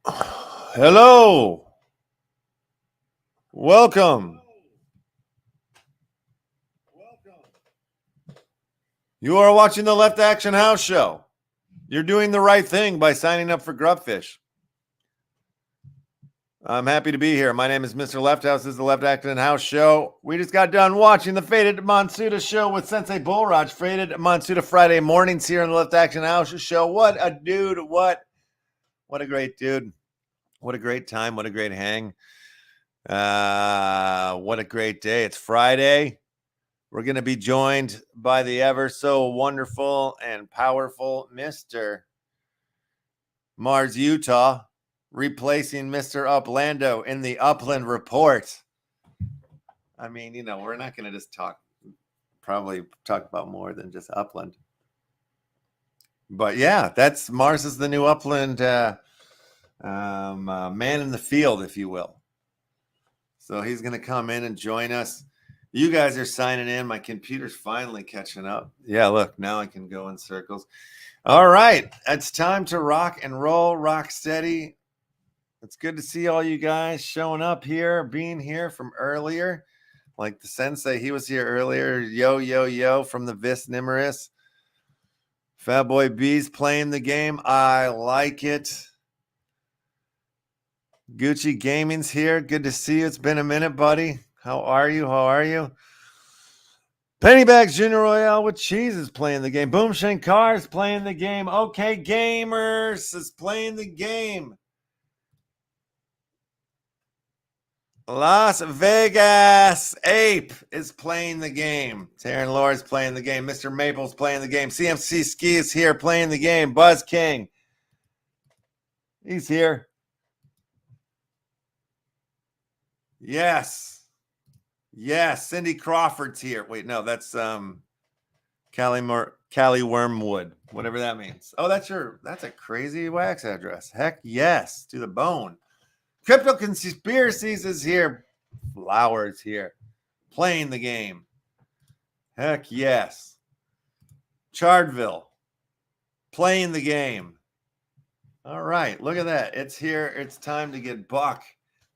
Hello. Welcome. You are watching the Left Action House Show. You're doing the right thing by signing up for Grubfish. I'm happy to be here. My name is Mr. Lefthouse. This is the Left Action House Show. We just got done watching the Faded Monsuda show with Sensei Bullraj. Faded Monsuda Friday mornings here on the Left Action House Show. What a dude. What a great dude. What a great time. What a great hang. What a great day. It's Friday. We're going to be joined by the ever so wonderful and powerful Mr. Mars, Utah, replacing Mr. Uplando in the Upland Report. I mean, we're not going to just probably talk about more than just Upland. But yeah, Mars is the new Upland man in the field, if you will. So he's going to come in and join us. You guys are signing in. My computer's finally catching up. Yeah, look, now I can go in circles. All right. It's time to rock and roll, rock steady. It's good to see all you guys showing up here, being here from earlier. Like the sensei, he was here earlier. Yo from the Vis Nimerus. Fatboy B's playing the game. I like it. Gucci Gaming's here. Good to see you. It's been a minute, buddy. How are you? Pennybags Junior Royale with Cheese is playing the game. Boom Shankar is playing the game. Okay Gamers is playing the game. Las Vegas Ape is playing the game. Taryn Laura's playing the game. Mr. Maple's playing the game. CMC Ski is here playing the game. Buzz King. He's here. Yes. Cindy Crawford's here. Wait, no, that's Callie Wormwood, whatever that means. Oh, that's a crazy wax address. Heck yes, to the bone. Crypto Conspiracies is here. Flowers here. Playing the game. Heck yes. Chardville. Playing the game. All right, look at that. It's here. It's time to get buck.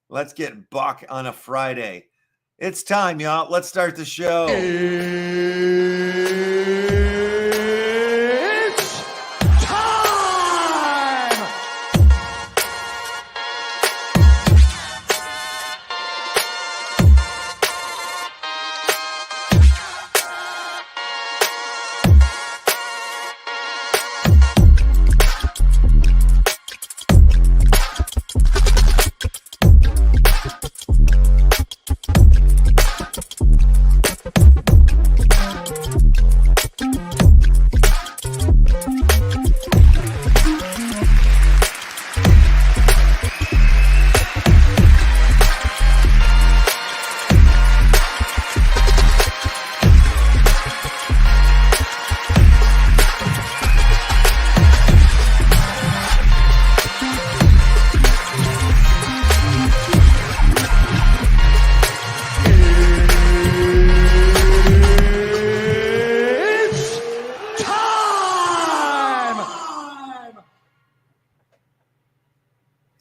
Let's get buck on a Friday. It's time, y'all. Let's start the show. It's time!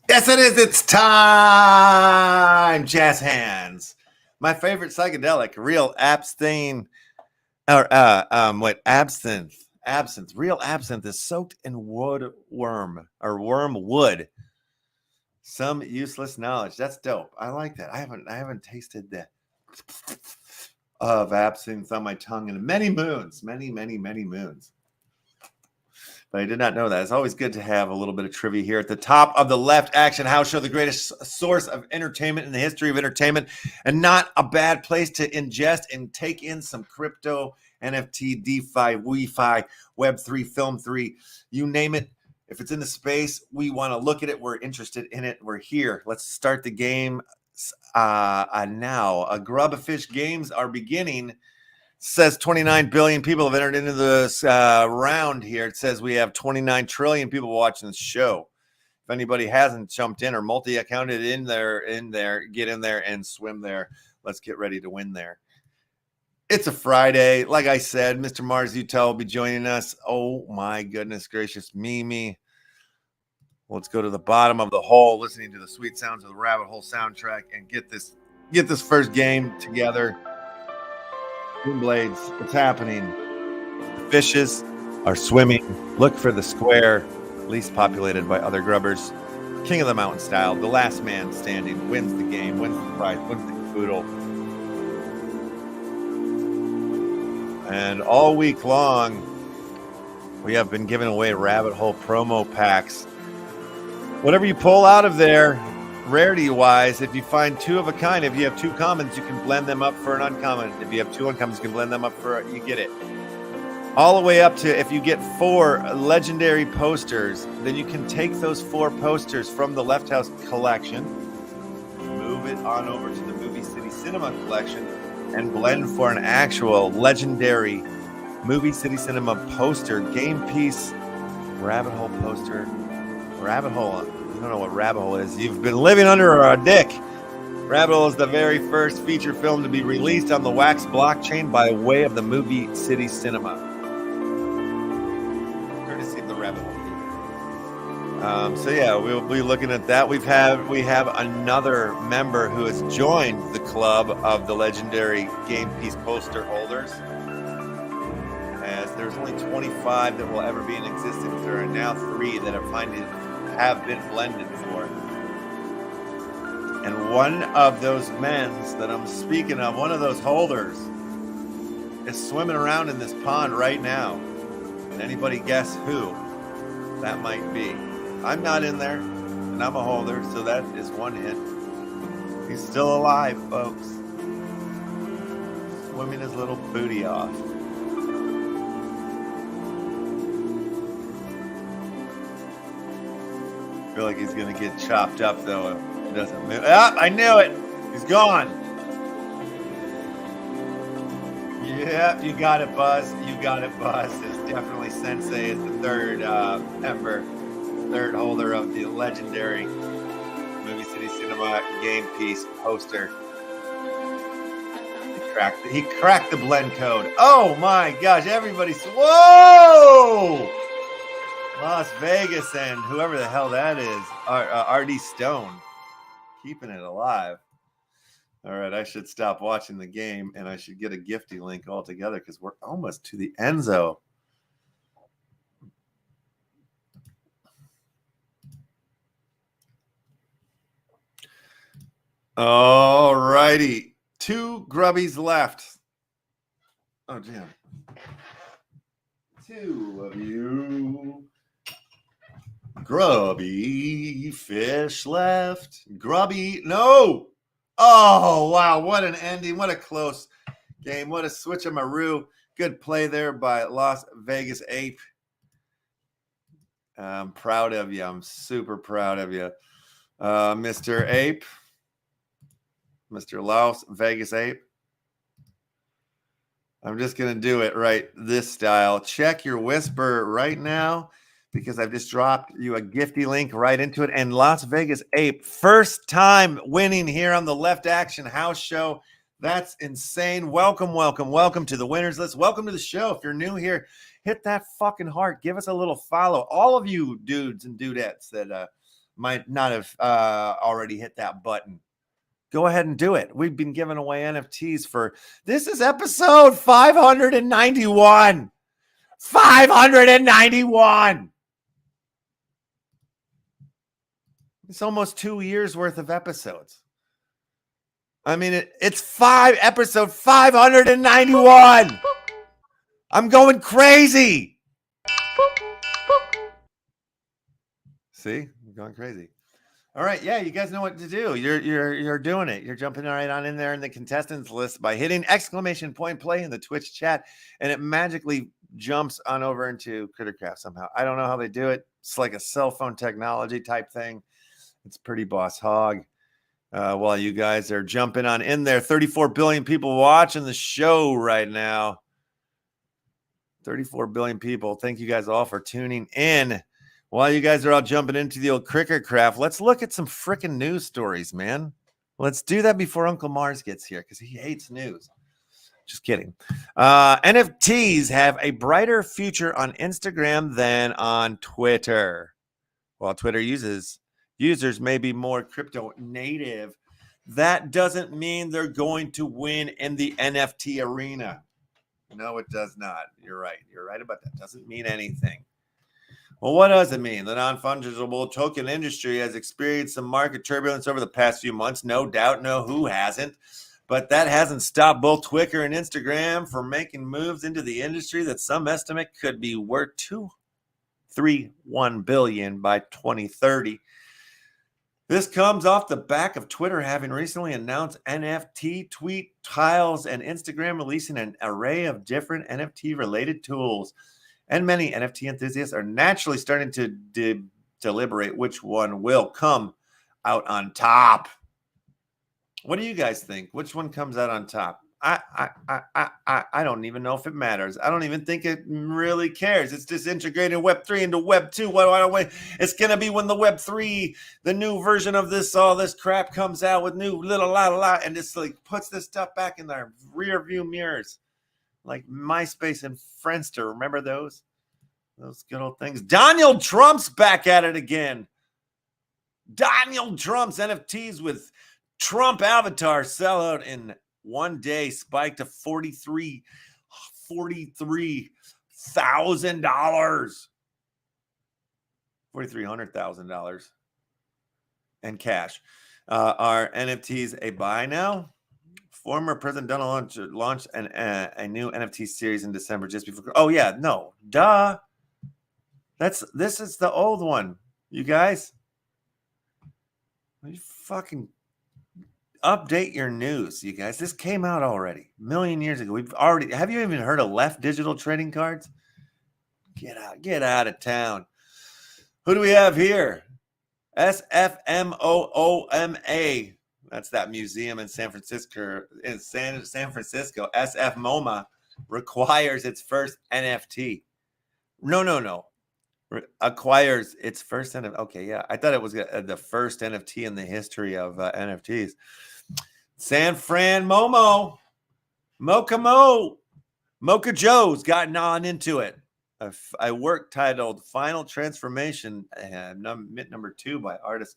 Yes, it is. It's time. Jazz hands. My favorite psychedelic, real abstain, or absinthe. Absinthe. Real absinthe is soaked in wormwood. Some useless knowledge. That's dope. I like that. I haven't tasted that of absinthe on my tongue in many moons. Many moons. But I did not know that. It's always good to have a little bit of trivia here at the top of the Left Action House Show, the greatest source of entertainment in the history of entertainment, and not a bad place to ingest and take in some crypto, NFT, DeFi, WeFi, Web3, Film 3, you name it. If it's in the space, we want to look at it. We're interested in it. We're here. Let's start the game now. Grubfish games are beginning. Says 29 billion people have entered into this round here. It says we have 29 trillion people watching this show. If anybody hasn't jumped in or multi-accounted in there, get in there and swim there. Let's get ready to win there. It's a Friday. Like I said, Mr. Mars Utel will be joining us. Oh my goodness gracious, Mimi. Let's go to the bottom of the hole, listening to the sweet sounds of the Rabbit Hole soundtrack, and get this first game together. Moon Blades, it's happening. The fishes are swimming. Look for the square, least populated by other grubbers. King of the mountain style. The last man standing wins the game, wins the prize, wins the caboodle. And all week long, we have been giving away Rabbit Hole promo packs. Whatever you pull out of there, rarity-wise, if you find two of a kind, if you have two commons, you can blend them up for an uncommon. If you have two uncommons, you can blend them up for, you get it. All the way up to, if you get 4 legendary posters, then you can take those 4 posters from the Left House collection, move it on over to the Movie City Cinema collection, and blend for an actual legendary Movie City Cinema poster, game piece, Rabbit Hole poster. Rabbit Hole, you don't know what Rabbit Hole is. You've been living under a dick. Rabbit Hole is the very first feature film to be released on the Wax blockchain by way of the Movie City Cinema. Courtesy of the Rabbit Hole. So yeah, we'll be looking at that. We have another member who has joined the club of the legendary game piece poster holders. As there's only 25 that will ever be in existence. There are now 3 that have been blended for. And one of those men's that I'm speaking of, one of those holders, is swimming around in this pond right now. And anybody guess who that might be? I'm not in there, and I'm a holder, so that is one hint. He's still alive, folks. Swimming his little booty off. I feel like he's going to get chopped up, though, if he doesn't move. Ah, I knew it. He's gone. Yeah, you got it, Buzz. You got it, Buzz. It's definitely Sensei is the third member, third holder of the legendary Movie City Cinema game piece poster. He cracked the blend code. Oh, my gosh. Everybody's... Whoa! Las Vegas and whoever the hell that is, R.D. Stone, keeping it alive. All right, I should stop watching the game and I should get a gifty link altogether because we're almost to the Enzo. All righty, 2 grubbies left. Oh, Jim. 2 of you. Grubby fish left. Grubby, no. Oh, wow. What an ending. What a close game. What a switcheroo. Good play there by Las Vegas Ape. I'm proud of you. I'm super proud of you. Mr. Ape. Mr. Las Vegas Ape. I'm just going to do it right this style. Check your whisper right now, because I've just dropped you a gifty link right into it. And Las Vegas Ape, first time winning here on the Left Action House Show. That's insane. Welcome, welcome, welcome to the winners list. Welcome to the show. If you're new here, hit that fucking heart. Give us a little follow. All of you dudes and dudettes that might not have already hit that button, go ahead and do it. We've been giving away NFTs for, this is episode 591. 591. It's almost 2 years worth of episodes. I mean, it's episode 591. I'm going crazy. See, I'm going crazy. All right, yeah, you guys know what to do. You're doing it. You're jumping right on in there in the contestants list by hitting !play in the Twitch chat, and it magically jumps on over into Crittercraft somehow. I don't know how they do it. It's like a cell phone technology type thing. It's pretty boss hog. While you guys are jumping on in there, 34 billion people watching the show right now. 34 billion people. Thank you guys all for tuning in. While you guys are all jumping into the old Crittercraft, let's look at some freaking news stories, man. Let's do that before Uncle Mars gets here because he hates news. Just kidding. NFTs have a brighter future on Instagram than on Twitter. While Twitter users may be more crypto native, that doesn't mean they're going to win in the NFT arena. No, it does not. You're right. You're right about that. Doesn't mean anything. Well, what does it mean? The non-fungible token industry has experienced some market turbulence over the past few months. No doubt, no who hasn't. But that hasn't stopped both Twitter and Instagram from making moves into the industry that some estimate could be worth $231 billion by 2030. This comes off the back of Twitter having recently announced NFT tweet tiles and Instagram releasing an array of different NFT-related tools. And many NFT enthusiasts are naturally starting to deliberate which one will come out on top. What do you guys think? Which one comes out on top? I don't even know if it matters. I don't even think it really cares. It's just integrating Web 3 into Web 2. It's going to be when the Web 3, the new version of this, all this crap comes out with new little la, and just like puts this stuff back in their rear view mirrors. Like MySpace and Friendster. Remember those? Those good old things. Donald Trump's back at it again. Donald Trump's NFTs with Trump avatar sellout in one day spiked to $43,000. $4,300,000 in cash. Are NFTs a buy now? Former President Donald launched a new NFT series in December just before. Oh yeah, no, duh. This is the old one, you guys. You fucking update your news, you guys. This came out already a million years ago. Have you even heard of Left Digital trading cards? Get out of town. Who do we have here? SFMOOMA. That's that museum in San Francisco. SF MoMA requires its first NFT. No. Acquires its first NFT. Okay, yeah. I thought it was the first NFT in the history of NFTs. San Fran Mocha Joe's gotten on into it. A work titled Final Transformation, number 2 by artist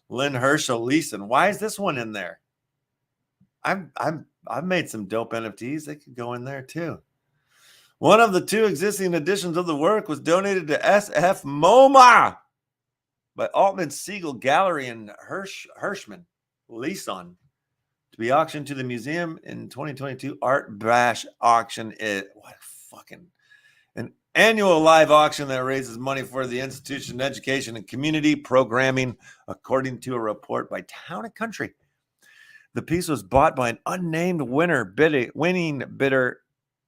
Lynn Herschel Leeson. Why is this one in there? I've made some dope NFTs. They could go in there too. One of the 2 existing editions of the work was donated to SF MoMA by Altman Siegel Gallery and Hirschman Leeson to be auctioned to the museum in 2022 Art Bash auction. An annual live auction that raises money for the institution, education, and community programming, according to a report by Town & Country. The piece was bought by an unnamed winning bidder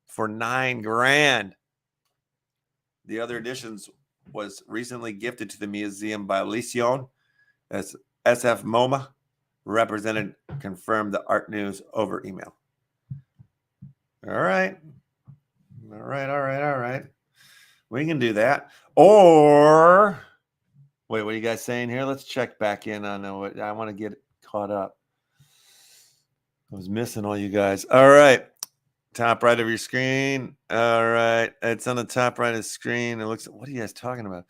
for $9,000. The other editions was recently gifted to the museum by Leeson, as SF MoMA represented confirmed the art news over email. All right. We can do that. Or, wait, what are you guys saying here? Let's check back in on what I want to get caught up. I was missing all you guys. All right. Top right of your screen. All right. It's on the top right of the screen. It looks, what are you guys talking about?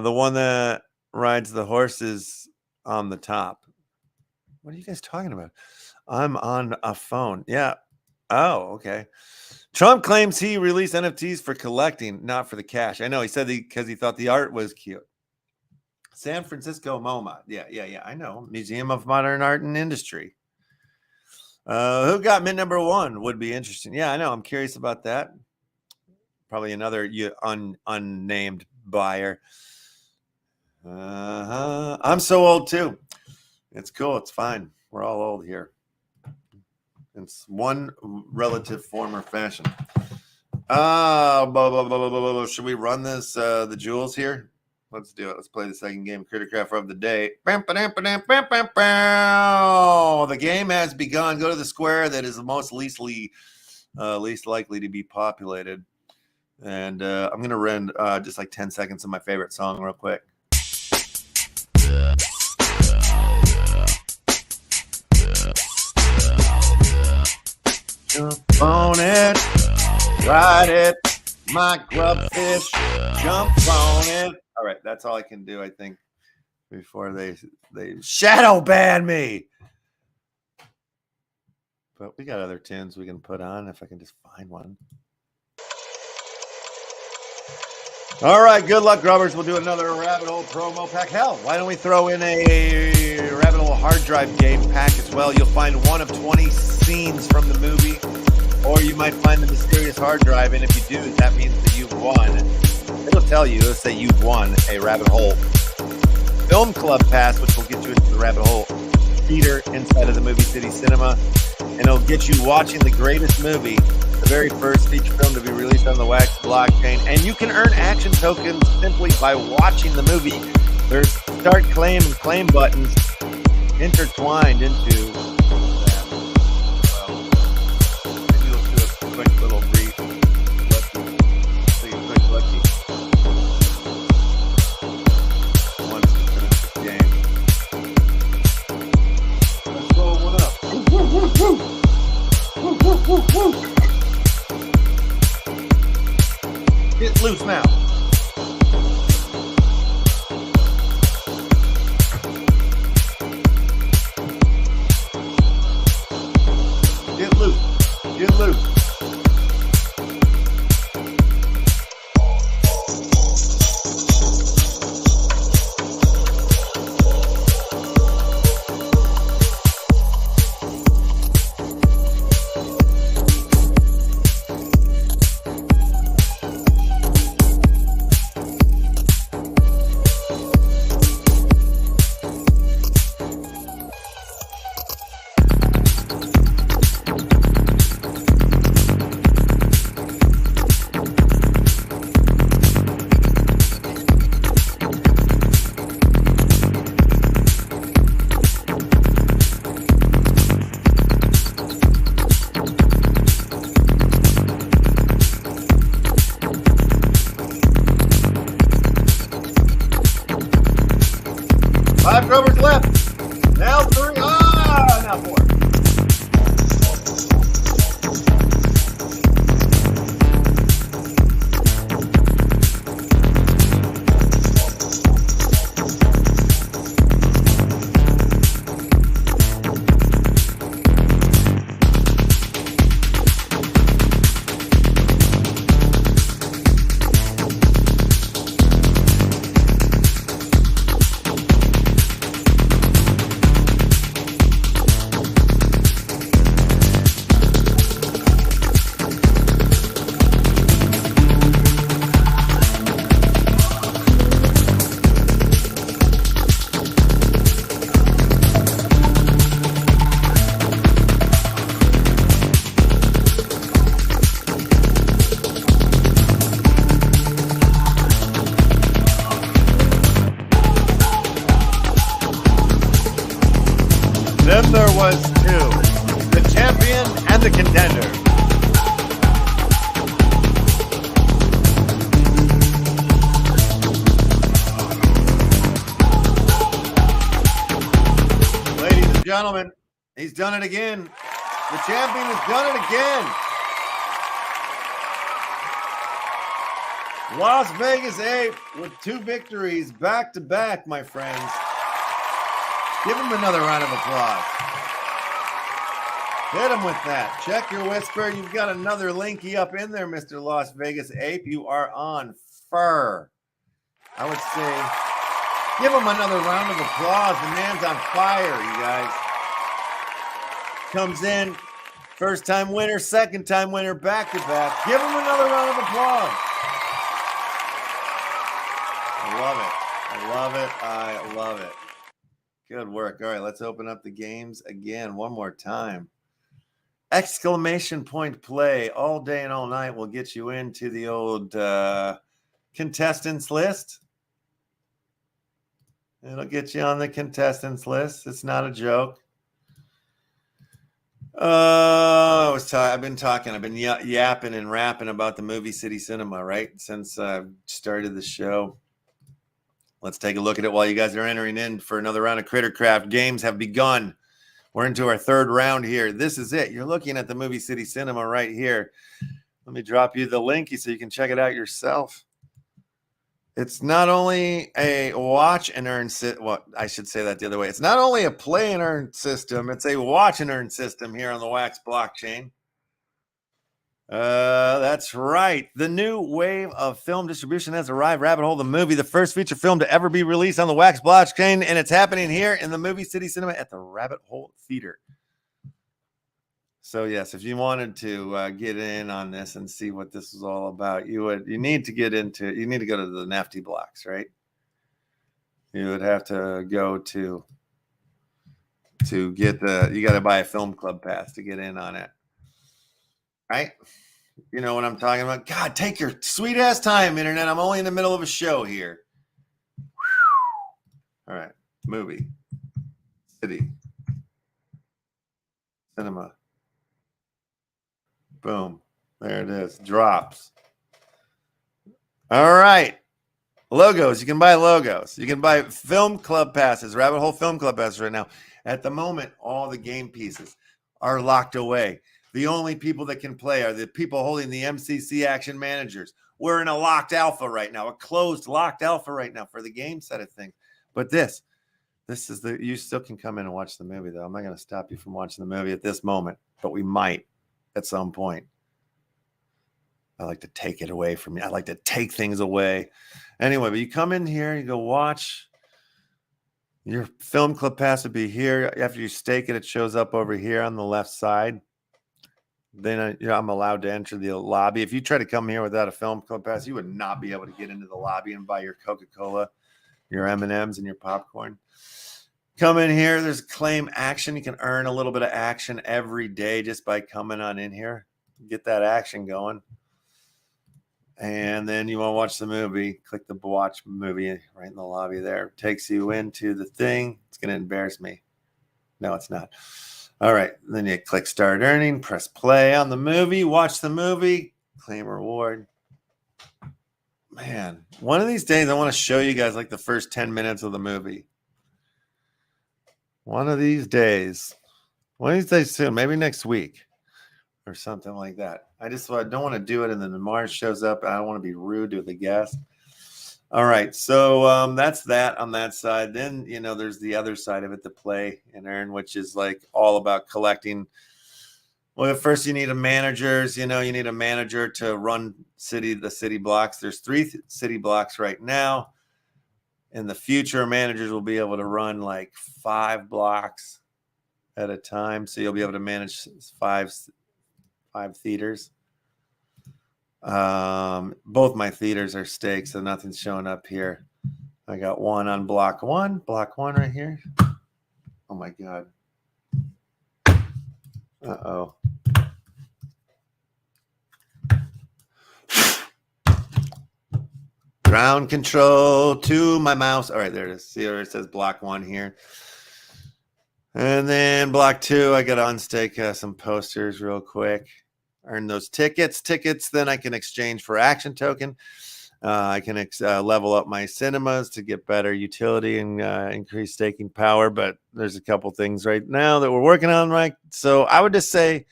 The one that rides the horses on the top. What are you guys talking about? I'm on a phone. Yeah. Oh, okay. Trump claims he released NFTs for collecting, not for the cash. I know. He said because he thought the art was cute. San Francisco MoMA. Yeah. I know. Museum of Modern Art and Industry. Who got mint number 1 would be interesting. Yeah, I know. I'm curious about that. Probably another unnamed buyer. I'm so old too. It's cool. It's fine. We're all old here. It's one relative form or fashion. Should we run this, the jewels here? Let's do it. Let's play the second game, Criticraft of the day. The game has begun. Go to the square that is the most least likely to be populated. And I'm going to run just like 10 seconds of my favorite song real quick. Jump on it, ride it, my grubfish, jump on it. All right, that's all I can do, I think, before they shadow ban me. But we got other tunes we can put on if I can just find one. All right, good luck, grubbers. We'll do another Rabbit Hole promo pack. Hell, why don't we throw in a Rabbit Hole hard drive game pack as well? You'll find one of 20 scenes from the movie, or you might find the mysterious hard drive, and if you do, that means that you've won. It'll tell you, it'll say you've won a Rabbit Hole Film Club pass, which will get you into the Rabbit Hole theater inside of the Movie City Cinema, and it'll get you watching the greatest movie, the very first feature film to be released on the Wax blockchain. And you can earn action tokens simply by watching the movie. There's start claim and claim buttons intertwined into that. Well, maybe we'll do a quick little brief quick lucky once we finish the game. Let's roll one up. Woo, woo, woo. Woo, woo, woo, woo. Get loose now. Get loose. Get loose. Five rubbers left. Now three. Now four. Then there was two, the champion and the contender. Ladies and gentlemen, he's done it again. The champion has done it again. Las Vegas Ape with 2 victories back to back, my friends. Give him another round of applause. Hit him with that. Check your whisper. You've got another linky up in there, Mr. Las Vegas Ape. You are on fire. I would say give him another round of applause. The man's on fire, you guys. Comes in, first time winner, second time winner, back to back. Give him another round of applause. I love it. I love it. I love it. Good work. All right, let's open up the games again one more time. Exclamation point play all day and all night will get you into the old contestants list. It'll get you on the contestants list. It's not a joke. I've been yapping and rapping about the Movie City Cinema, right? Since I started the show. Let's take a look at it while you guys are entering in for another round of Crittercraft. Games have begun. We're into our third round here. This is it. You're looking at the Movie City Cinema right here. Let me drop you the link so you can check it out yourself. It's not only a watch and earn well, I should say that the other way. It's not only a play and earn system, it's a watch and earn system here on the Wax blockchain. That's right. The new wave of film distribution has arrived. Rabbit Hole, the movie, the first feature film to ever be released on the Wax blockchain, and it's happening here in the Movie City Cinema at the Rabbit Hole Theater. So yes, if you wanted to get in on this and see what this is all about, you need to go to the Nifty blocks, right? You would have to go to get you got to buy a film club pass to get in on it, right? You know what I'm talking about? God, take your sweet ass time, internet. I'm only in the middle of a show here. All right, Movie City Cinema. Boom. There it is. Drops. All right. Logos. You can buy logos. You can buy film club passes, Rabbit Hole film club passes right now. At the moment, all the game pieces are locked away. The only people that can play are the people holding the MCC action managers. We're in a locked alpha right now, a closed locked alpha right now for the game side of things. But this is you still can come in and watch the movie, though. I'm not going to stop you from watching the movie at this moment, but we might at some point. I like to take it away from you. I like to take things away. Anyway, but you come in here, you go watch. Your film club pass would be here. After you stake it, it shows up over here on the left side. Then I'm allowed to enter the lobby. If you try to come here without a film club pass, you would not be able to get into the lobby and buy your Coca-Cola, your M&Ms, and your popcorn. Come in here. There's claim action. You can earn a little bit of action every day just by coming on in here. Get that action going. And then you want to watch the movie. Click the watch movie right in the lobby there. Takes you into the thing. It's going to embarrass me. No, it's not. All right. Then you click start earning. Press play on the movie. Watch the movie. Claim reward. Man, one of these days I want to show you guys like the first 10 minutes of the movie. One of these days soon, maybe next week or something like that. I don't want to do it and then Mars shows up. I don't want to be rude to the guest. All right, so that's that on that side. Then, there's the other side of it, the play and earn, which is like all about collecting. Well, first you need a manager. You need a manager to run the city blocks. There's 3 city blocks right now. In the future, managers will be able to run like 5 blocks at a time. So you'll be able to manage 5 theaters. Both my theaters are staked, so nothing's showing up here. I got one on block 1 right here. Oh my God. Uh-oh. Ground control to my mouse. All right, there it is. See where it says block 1 here. And then block 2, I got to unstake some posters real quick. Earn those tickets. Then I can exchange for action token. I can level up my cinemas to get better utility and increase staking power. But there's a couple things right now that we're working on, right? So I would just say,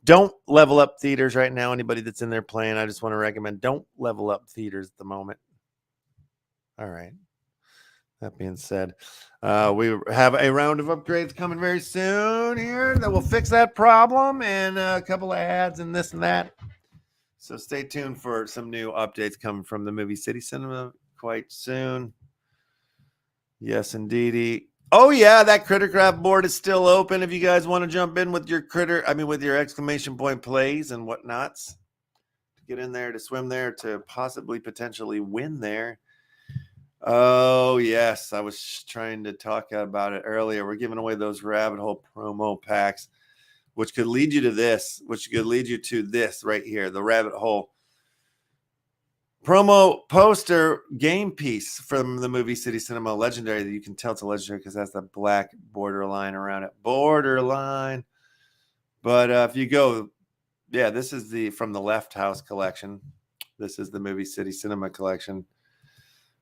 don't level up theaters right now. Anybody that's in there playing, I just want to recommend don't level up theaters at the moment. All right. That being said, we have a round of upgrades coming very soon here that will fix that problem, and a couple of ads and this and that. So stay tuned for some new updates coming from the Movie City Cinema quite soon. Yes, indeedy. Oh yeah, that Crittercraft board is still open if you guys want to jump in with your with your exclamation point plays and whatnots. To get in there, to swim there, to potentially win there. Oh yes, I was trying to talk about it earlier. We're giving away those Rabbit Hole promo packs, which could lead you to this, right here, the Rabbit Hole promo poster game piece from the Movie City Cinema Legendary. That you can tell it's a legendary because that's the black borderline around it. Borderline. But if you go, this is from the LEFTHOUSE collection. This is the Movie City Cinema collection.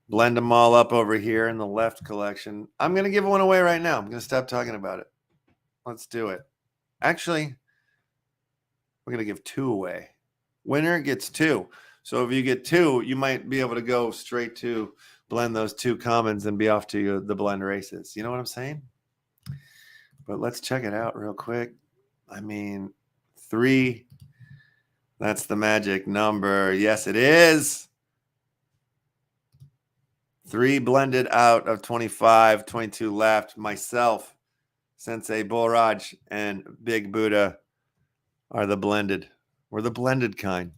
Blend them all up over here in the left collection. I'm going to give one away right now. I'm going to stop talking about it. Let's do it. Actually, we're going to give 2 away. Winner gets 2. So if you get 2, you might be able to go straight to blend those 2 commons and be off to the blend races. You know what I'm saying? But let's check it out real quick. I mean, 3, that's the magic number. Yes, it is. 3 blended out of 25, 22 left. Myself, Sensei Bullraj, and Big Buddha are the blended. We're the blended kind.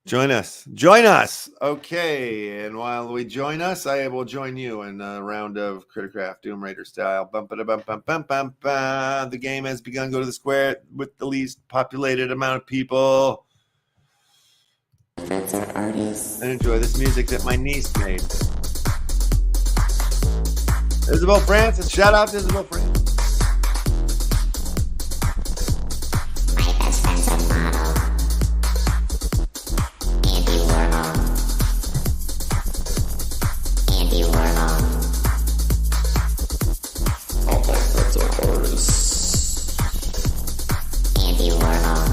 Join us. Join us. Okay. And while we join us, I will join you in a round of Crittercraft Doom Raider style. Bum, ba, bum, bum, bum, bum, bum. The game has begun. Go to the square with the least populated amount of people. Friends are artists. And enjoy this music that my niece made. Isabel Francis. Shout out to Isabel Francis. My best friend's a model. Andy Warhol. Andy Warhol. All my friends are artists. Andy Warhol.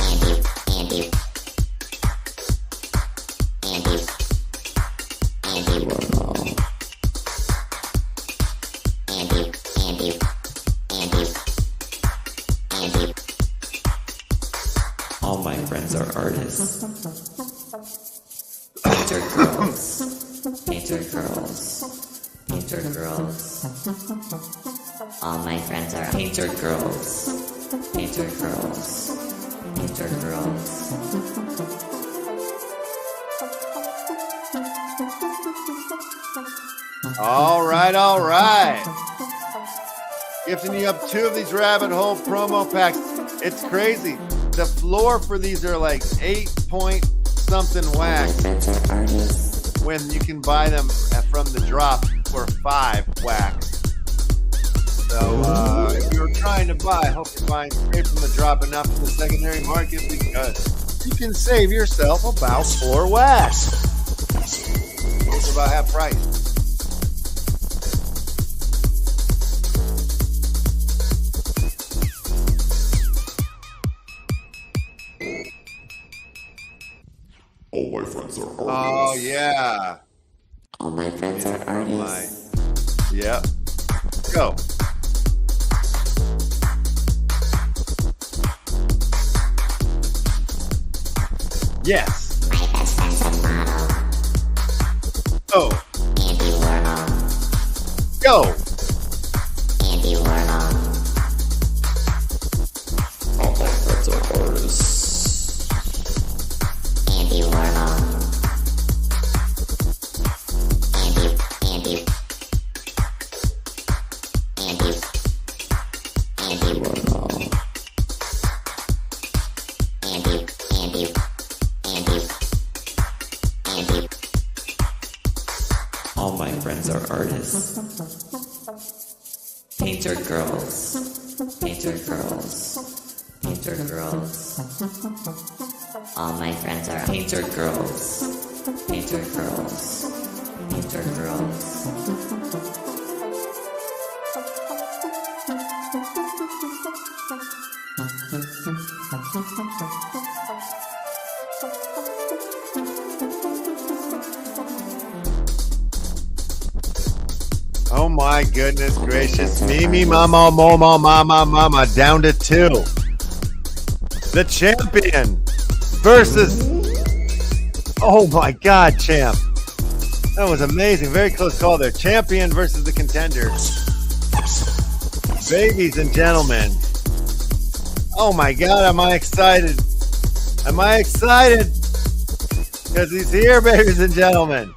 Andy Warhol. Andy. All my friends are artists. Painter girls. Painter girls. Painter girls. All my friends are painter girls. Painter girls. Painter girls. All right, all right. Gifting you up 2 of these rabbit hole promo packs. It's crazy. The floor for these are like 8-point-something wax. My friends are artists. When you can buy them from the drop for 5 wax. So if you're trying to buy, I hope you're buying straight from the drop and not from the secondary market, because you can save yourself about 4 wax. It's about half price. All my friends are artists. Oh, yeah. All my friends are artists. Yep. Go. Yes. My best friend's a model. Oh. Andy Warhol. Go. Andy Warhol. All my friends are artists. Andy Warhol. Andy. Warhol. Andy. All my friends are artists. Painter girls. Painter girls. Painter girls. All my friends are painter girls. Painter girls. Painter girls. Oh my goodness gracious. Mimi, mama, mama, down to 2. The champion versus, oh my God, champ. That was amazing. Very close call there. Champion versus the contender. Ladies and gentlemen. Oh my God, am I excited? Am I excited? Because he's here, ladies and gentlemen.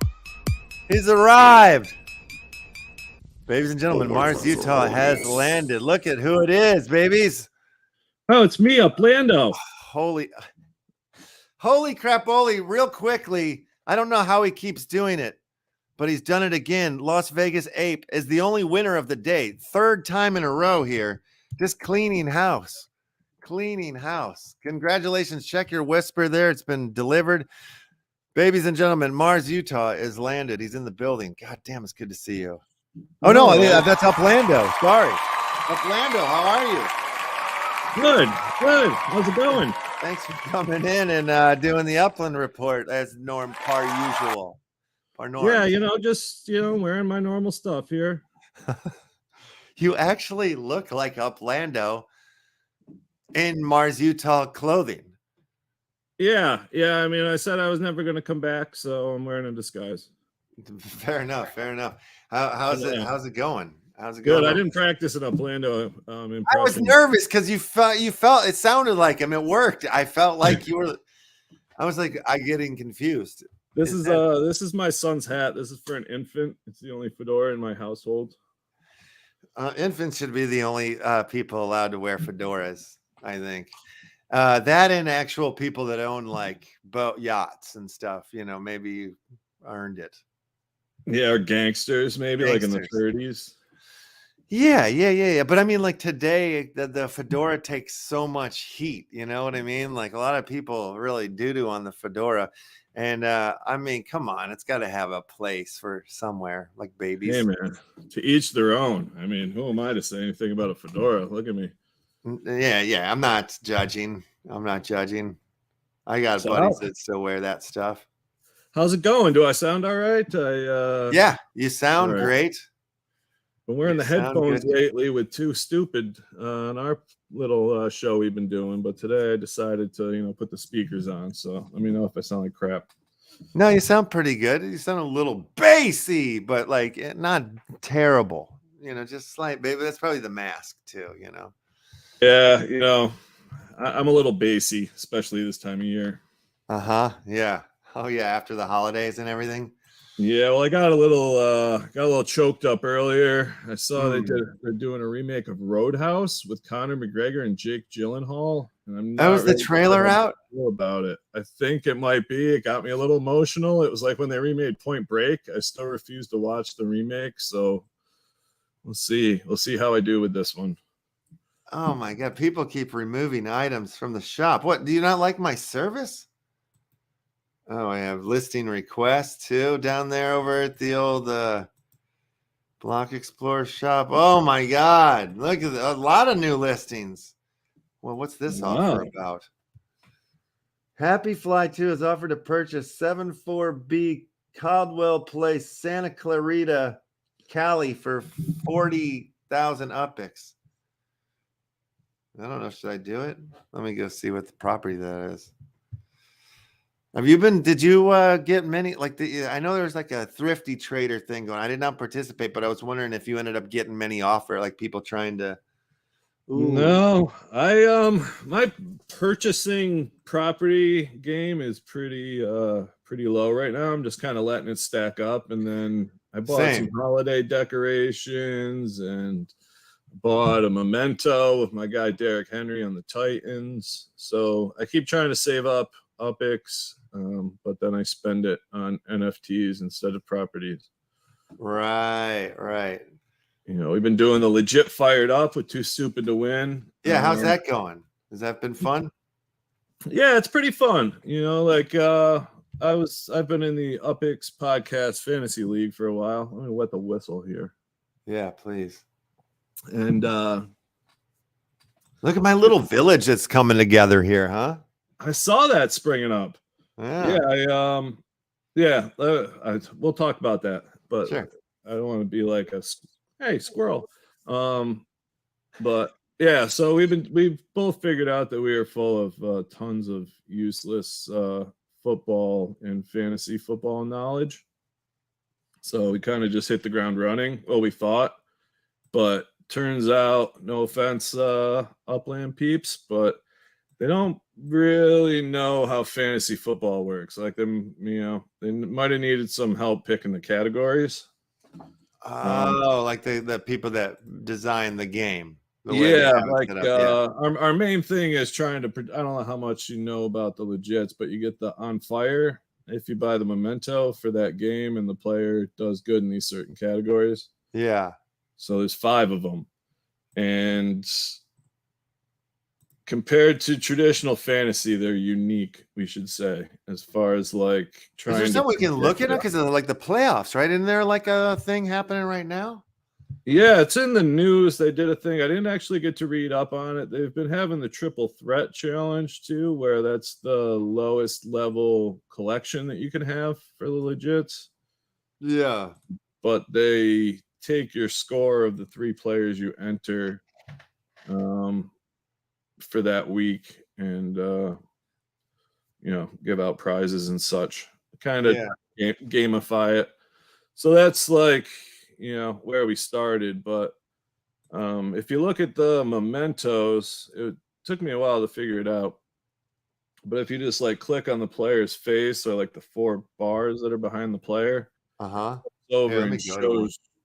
He's arrived. Ladies and gentlemen, Mars, Utah has landed. Look at who it is, babies. Oh, it's me, Uplando. Holy crap, Oli, real quickly. I don't know how he keeps doing it, but he's done it again. Las Vegas Ape is the only winner of the day. 3rd time in a row here. Just cleaning house. Cleaning house. Congratulations. Check your whisper there. It's been delivered. Ladies and gentlemen, Mars, Utah is landed. He's in the building. God damn, it's good to see you. Oh no, that's Uplando. Sorry, Uplando. How are you? Good. How's it going? Thanks for coming in and doing the Upland report as par usual. Yeah, just wearing my normal stuff here. You actually look like Uplando in Mars, Utah clothing. Yeah. I mean, I said I was never going to come back, so I'm wearing a disguise. Fair enough. How's it going? How's it Good. going? I didn't practice an Uplando impression. I was nervous because you felt it sounded like him. It worked. I felt like you were. I was like, I getting confused. This is my son's hat. This is for an infant. It's the only fedora in my household. Infants should be the only people allowed to wear fedoras, I think. That and actual people that own like boat yachts and stuff, maybe you earned it. Yeah, or gangsters, maybe like in the 30s. Yeah. But I mean, like today, the fedora takes so much heat. You know what I mean? Like a lot of people really doo-doo on the fedora. And I mean, come on, it's got to have a place for somewhere, like babies. Hey, man, to each their own. I mean, who am I to say anything about a fedora? Look at me. Yeah. I'm not judging. I got buddies that still wear that stuff. How's it going? Do I sound all right? Yeah, you sound great. Been wearing the headphones lately with Too Stupid on our little show we've been doing, but today I decided to, put the speakers on. So let me know if I sound like crap. No, you sound pretty good. You sound a little bassy, but like not terrible. Just slight, baby. That's probably the mask too. Yeah, I'm a little bassy, especially this time of year. Yeah. Oh yeah, after the holidays and everything. Yeah, well, I got a little choked up earlier. I saw they're doing a remake of Roadhouse with Conor McGregor and Jake Gyllenhaal, and I'm not was the trailer out about it. I think it might be. It got me a little emotional. It was like when they remade Point Break. I still refuse to watch the remake, so we'll see. We'll see how I do with this one. Oh my God, people keep removing items from the shop. What, do you not like my service? Oh, I have listing requests too down there over at the old Block Explorer shop. Oh my God, look at a lot of new listings. Well, what's this offer about? Happy Fly 2 is offered to purchase 74B Caldwell Place, Santa Clarita, Cali for 40,000 UPLANDO. I don't know. Should I do it? Let me go see what the property that is. Did you get many, I know there's like a thrifty trader thing going. I did not participate, but I was wondering if you ended up getting many offer, like people trying to. Ooh. No, my purchasing property game is pretty low right now. I'm just kind of letting it stack up, and then I bought some holiday decorations and bought a memento with my guy Derrick Henry on the Titans. So I keep trying to save up UPX, but then I spend it on NFTs instead of properties. Right. We've bbeen doing the legit fired up with Too Stupid to Win. Yeah, how's that going? Has that been fun? Yeah, it's pretty fun. I've been in the UPX podcast fantasy league for a while. Let me wet the whistle here. Yeah, please. And look at my little village that's coming together here, huh? I saw that springing up. Yeah. We'll talk about that, but sure. I don't want to be like hey, squirrel. But yeah, so we've both figured out that we are full of tons of useless football and fantasy football knowledge. So we kind of just hit the ground running. Well, we thought, but turns out, no offense, Upland peeps, but they don't really know how fantasy football works. Like they might have needed some help picking the categories. Like the people that design the game. Our main thing is trying to. I don't know how much you know about the legits, but you get the on fire if you buy the memento for that game, and the player does good in these certain categories. Yeah. So there's 5 of them, and compared to traditional fantasy, they're unique, we should say, as far as like Is trying there to something we can look at it? predict Because of like the playoffs, right? Isn't there like a thing happening right now? Yeah, it's in the news. They did a thing. I didn't actually get to read up on it. They've been having the triple threat challenge too, where that's the lowest level collection that you can have for the legits. Yeah. But they take your score of the 3 players you enter for that week and give out prizes and such. Kind of gamify it. So that's like where we started, but if you look at the mementos, it took me a while to figure it out. But if you just like click on the player's face or like the 4 bars that are behind the player, over and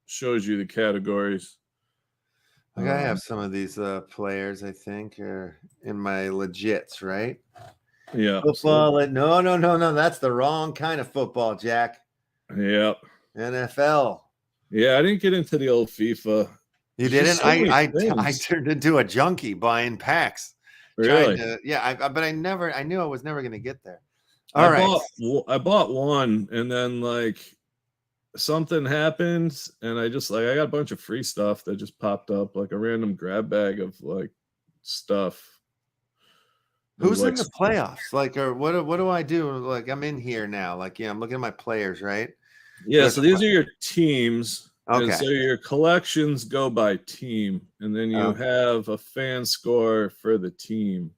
shows you the categories. I have some of these players, I think, are in my legits, right? Yeah. Football. No. That's the wrong kind of football, Jack. Yep. NFL. Yeah, I didn't get into the old FIFA. You didn't? I turned into a junkie buying packs. Really? But I knew I was never going to get there. I bought one, and then like something happened, and I got a bunch of free stuff that just popped up, like a random grab bag of like stuff. Who's in the playoffs? Like, or what do I do? Like, I'm in here now. Like, I'm looking at my players, right? Yeah, so these are your teams. Okay. And so your collections go by team, and then you have a fan score for the team.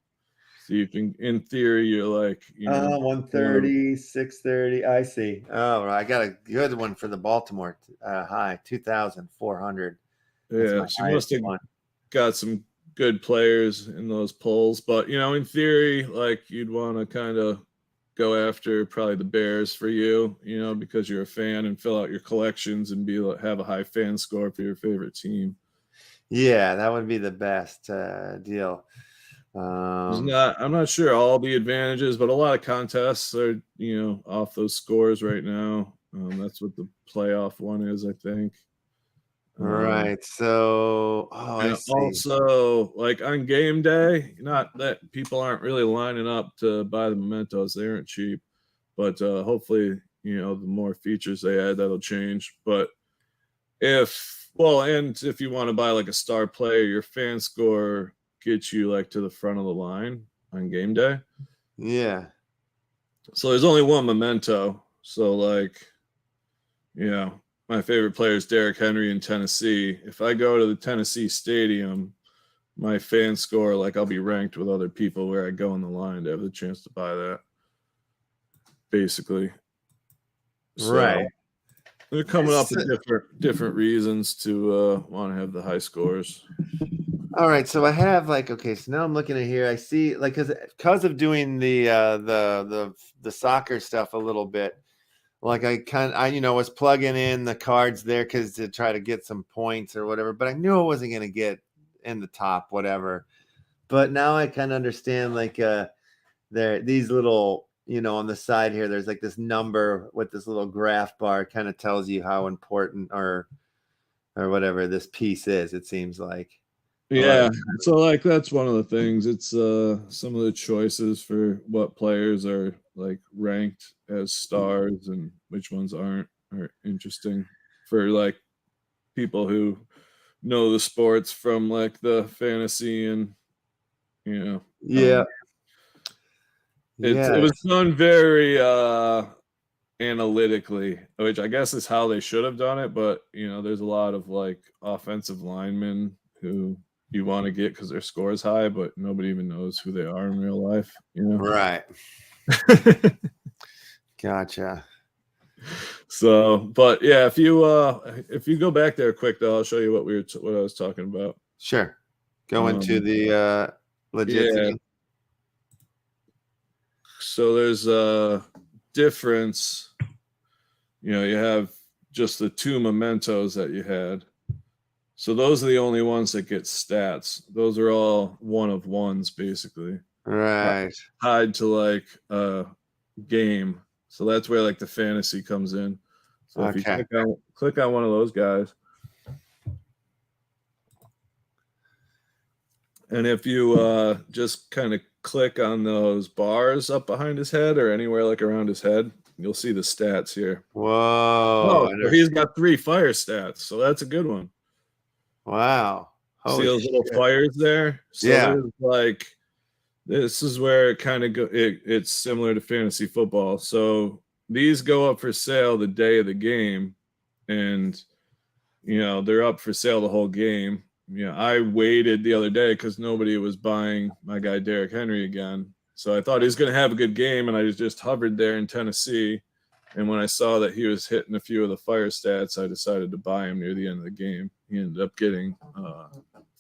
So you can, in theory, you're like, 130, 630. I see. Oh, I got a good one for the Baltimore high, 2,400. Yeah, she must have got some good players in those polls. But, in theory, like you'd want to kind of go after probably the Bears for you, because you're a fan, and fill out your collections and have a high fan score for your favorite team. Yeah, that would be the best deal. I'm not sure all the advantages, but a lot of contests are, off those scores right now. That's what the playoff one is, I think. Right. So, I see. Also, like on game day, not that people aren't really lining up to buy the mementos; they aren't cheap. But hopefully, the more features they add, that'll change. But if you want to buy like a star player, your fan score gets you like to the front of the line on game day. Yeah. So there's only one memento. So like, my favorite player is Derrick Henry in Tennessee. If I go to the Tennessee Stadium, my fan score, like I'll be ranked with other people where I go in the line to have the chance to buy that. Basically. So right. They're coming up with different reasons to want to have the high scores. All right, so I have so now I'm looking at here. I see because of doing the soccer stuff a little bit. Like I was plugging in the cards there to try to get some points or whatever, but I knew I wasn't going to get in the top whatever. But now I kind of understand these little, on the side here, there's like this number with this little graph bar kind of tells you how important or whatever this piece is, it seems like. Yeah. So like that's one of the things. It's some of the choices for what players are like ranked as stars and which ones aren't are interesting for like people who know the sports from like the fantasy and it was done very analytically, which I guess is how they should have done it, but there's a lot of like offensive linemen who you want to get because their score is high, but nobody even knows who they are in real life. Right. Gotcha. So, but yeah, if you go back there quick, though, I'll show you what I was talking about. Sure. Go into the legit. Yeah. So there's a difference. You have just the 2 mementos that you had. So those are the only ones that get stats. Those are all 1 of 1s, basically. Right. Tied to like a game. So that's where like the fantasy comes in. So if you click on one of those guys, And if you just kind of click on those bars up behind his head or anywhere like around his head, you'll see the stats here. Whoa. Oh, so he's got 3 fire stats, so that's a good one. Wow. See those little fires there? So there's like, this is where it kind of it's similar to fantasy football. So these go up for sale the day of the game, and they're up for sale the whole game. I waited the other day because nobody was buying my guy Derrick Henry again. So I thought he was going to have a good game, and I just hovered there in Tennessee. And when I saw that he was hitting a few of the fire stats, I decided to buy him near the end of the game. He ended up getting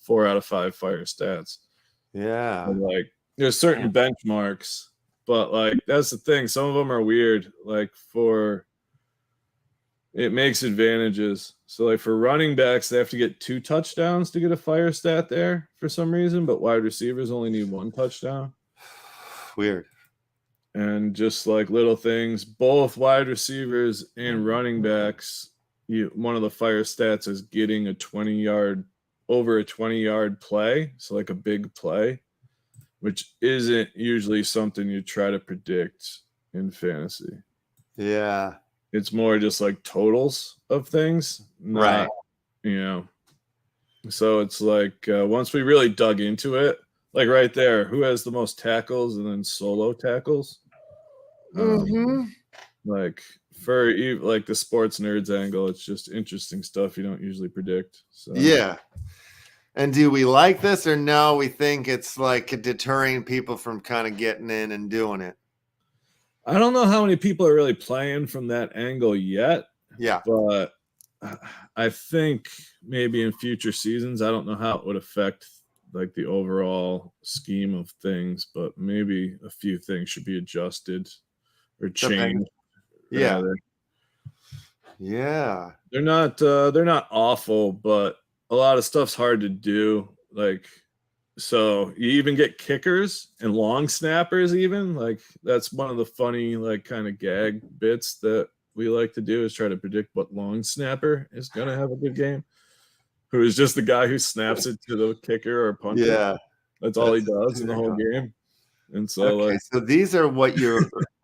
4 out of 5 fire stats. Yeah. And like, there's certain benchmarks, but like, that's the thing. Some of them are weird. Like it makes advantages. So like for running backs, they have to get 2 touchdowns to get a fire stat there for some reason, but wide receivers only need 1 touchdown. Weird. And just like little things, both wide receivers and running backs, one of the fire stats is getting a 20-yard play. So like a big play, which isn't usually something you try to predict in fantasy. Yeah. It's more just like totals of things. Right. So it's like once we really dug into it, like right there, who has the most tackles and then solo tackles? Like for like the sports nerds angle, it's just interesting stuff you don't usually predict. So yeah. And do we like this or no? We think it's like deterring people from kind of getting in and doing it. I don't know how many people are really playing from that angle yet. Yeah. But I think maybe in future seasons, I don't know how it would affect like the overall scheme of things, but maybe a few things should be adjusted or changed. Yeah. Yeah. They're not awful, but a lot of stuff's hard to do. Like, so you even get kickers and long snappers, even like that's one of the funny, like kind of gag bits that we like to do is try to predict what long snapper is going to have a good game. Who is just the guy who snaps it to the kicker or punter. Yeah. That's all he does in the whole game. And so so these are what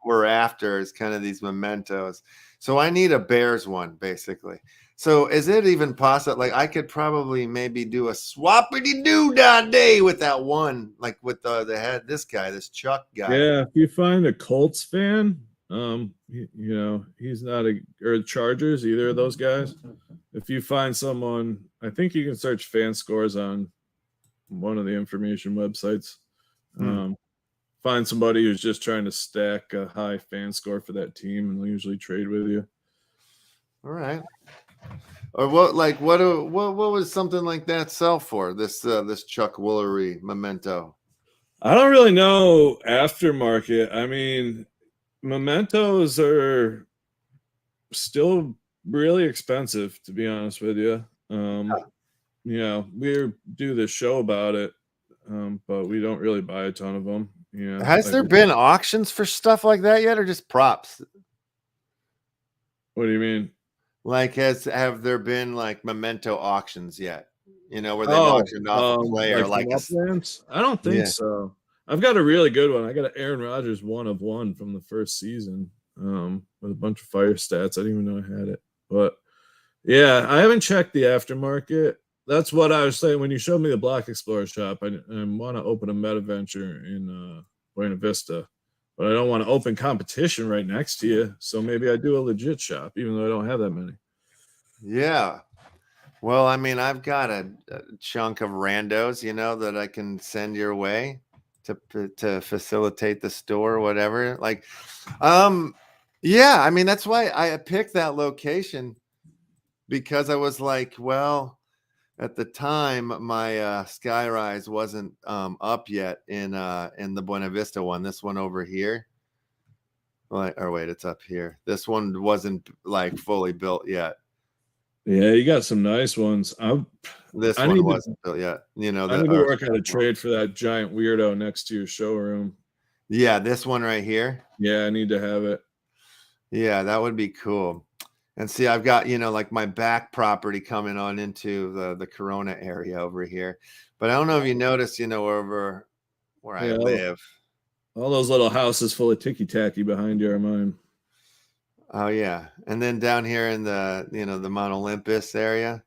we're after is kind of these mementos. So I need a Bears one basically. So is it even possible? Like I could probably maybe do a swappity doo dah day with that one, like with the head, this guy, this Chuck guy. Yeah, if you find a Colts fan, he's not or Chargers, either of those guys. If you find someone, I think you can search fan scores on one of the information websites. Find somebody who's just trying to stack a high fan score for that team, and they'll usually trade with you. All right. Or what was something like that sell for? This Chuck Woolery memento. I don't really know aftermarket. I mean, mementos are still really expensive, to be honest with you. We do this show about it, but we don't really buy a ton of them. Has there been auctions for stuff like that yet, or just props? What do you mean? Like, have there been like memento auctions yet? Where they auctioned off a player like Uplands? I don't think so. I've got a really good one. I got an Aaron Rodgers 1 of 1 from the first season, with a bunch of fire stats. I didn't even know I had it, but yeah, I haven't checked the aftermarket. That's what I was saying when you showed me the Block Explorer shop. I want to open a meta venture in Buena Vista, but I don't want to open competition right next to you. So maybe I do a legit shop, even though I don't have that many. Yeah. Well, I mean, I've got a chunk of randos, that I can send your way to facilitate the store or whatever. Like, yeah, I mean, that's why I picked that location, because I was like, well, at the time my Skyrise wasn't up yet in the Buena Vista one. This one over here. Or wait, it's up here. This one wasn't like fully built yet. Yeah, you got some nice ones. This one wasn't built yet. I need to work out a trade for that giant weirdo next to your showroom. Yeah, this one right here. Yeah, I need to have it. Yeah, that would be cool. And see, I've got, like my back property coming on into the Corona area over here. But I don't know if you noticed, over where I live. All those little houses full of ticky-tacky behind you are mine. Oh, yeah. And then down here in the Mount Olympus area.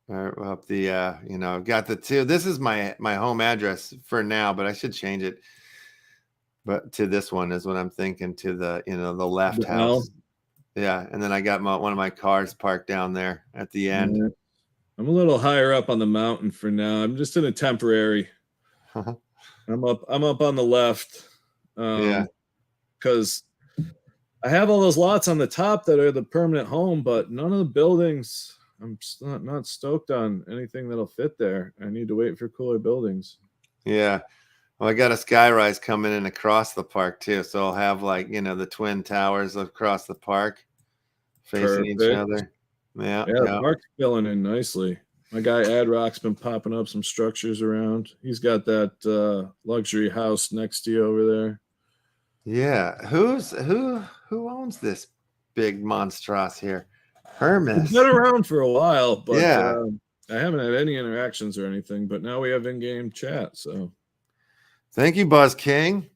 Up the, I've got the two. This is my home address for now, but I should change it. But to this one is what I'm thinking, to the, the left house. Yeah. And then I got one of my cars parked down there at the end. Yeah. I'm a little higher up on the mountain for now. I'm just in a temporary. I'm up on the left. Yeah. Because I have all those lots on the top that are the permanent home, but none of the buildings, I'm not stoked on anything that'll fit there. I need to wait for cooler buildings. Yeah. Well, I got a skyrise coming in across the park too. So I'll have the twin towers across the park facing each other. Yeah. The park's filling in nicely. My guy Ad Rock's been popping up some structures around. He's got that luxury house next to you over there. Yeah. Who owns this big monstrous here? Hermes. It's been around for a while, but I haven't had any interactions or anything. But now we have in-game chat. So, thank you, Buzz King.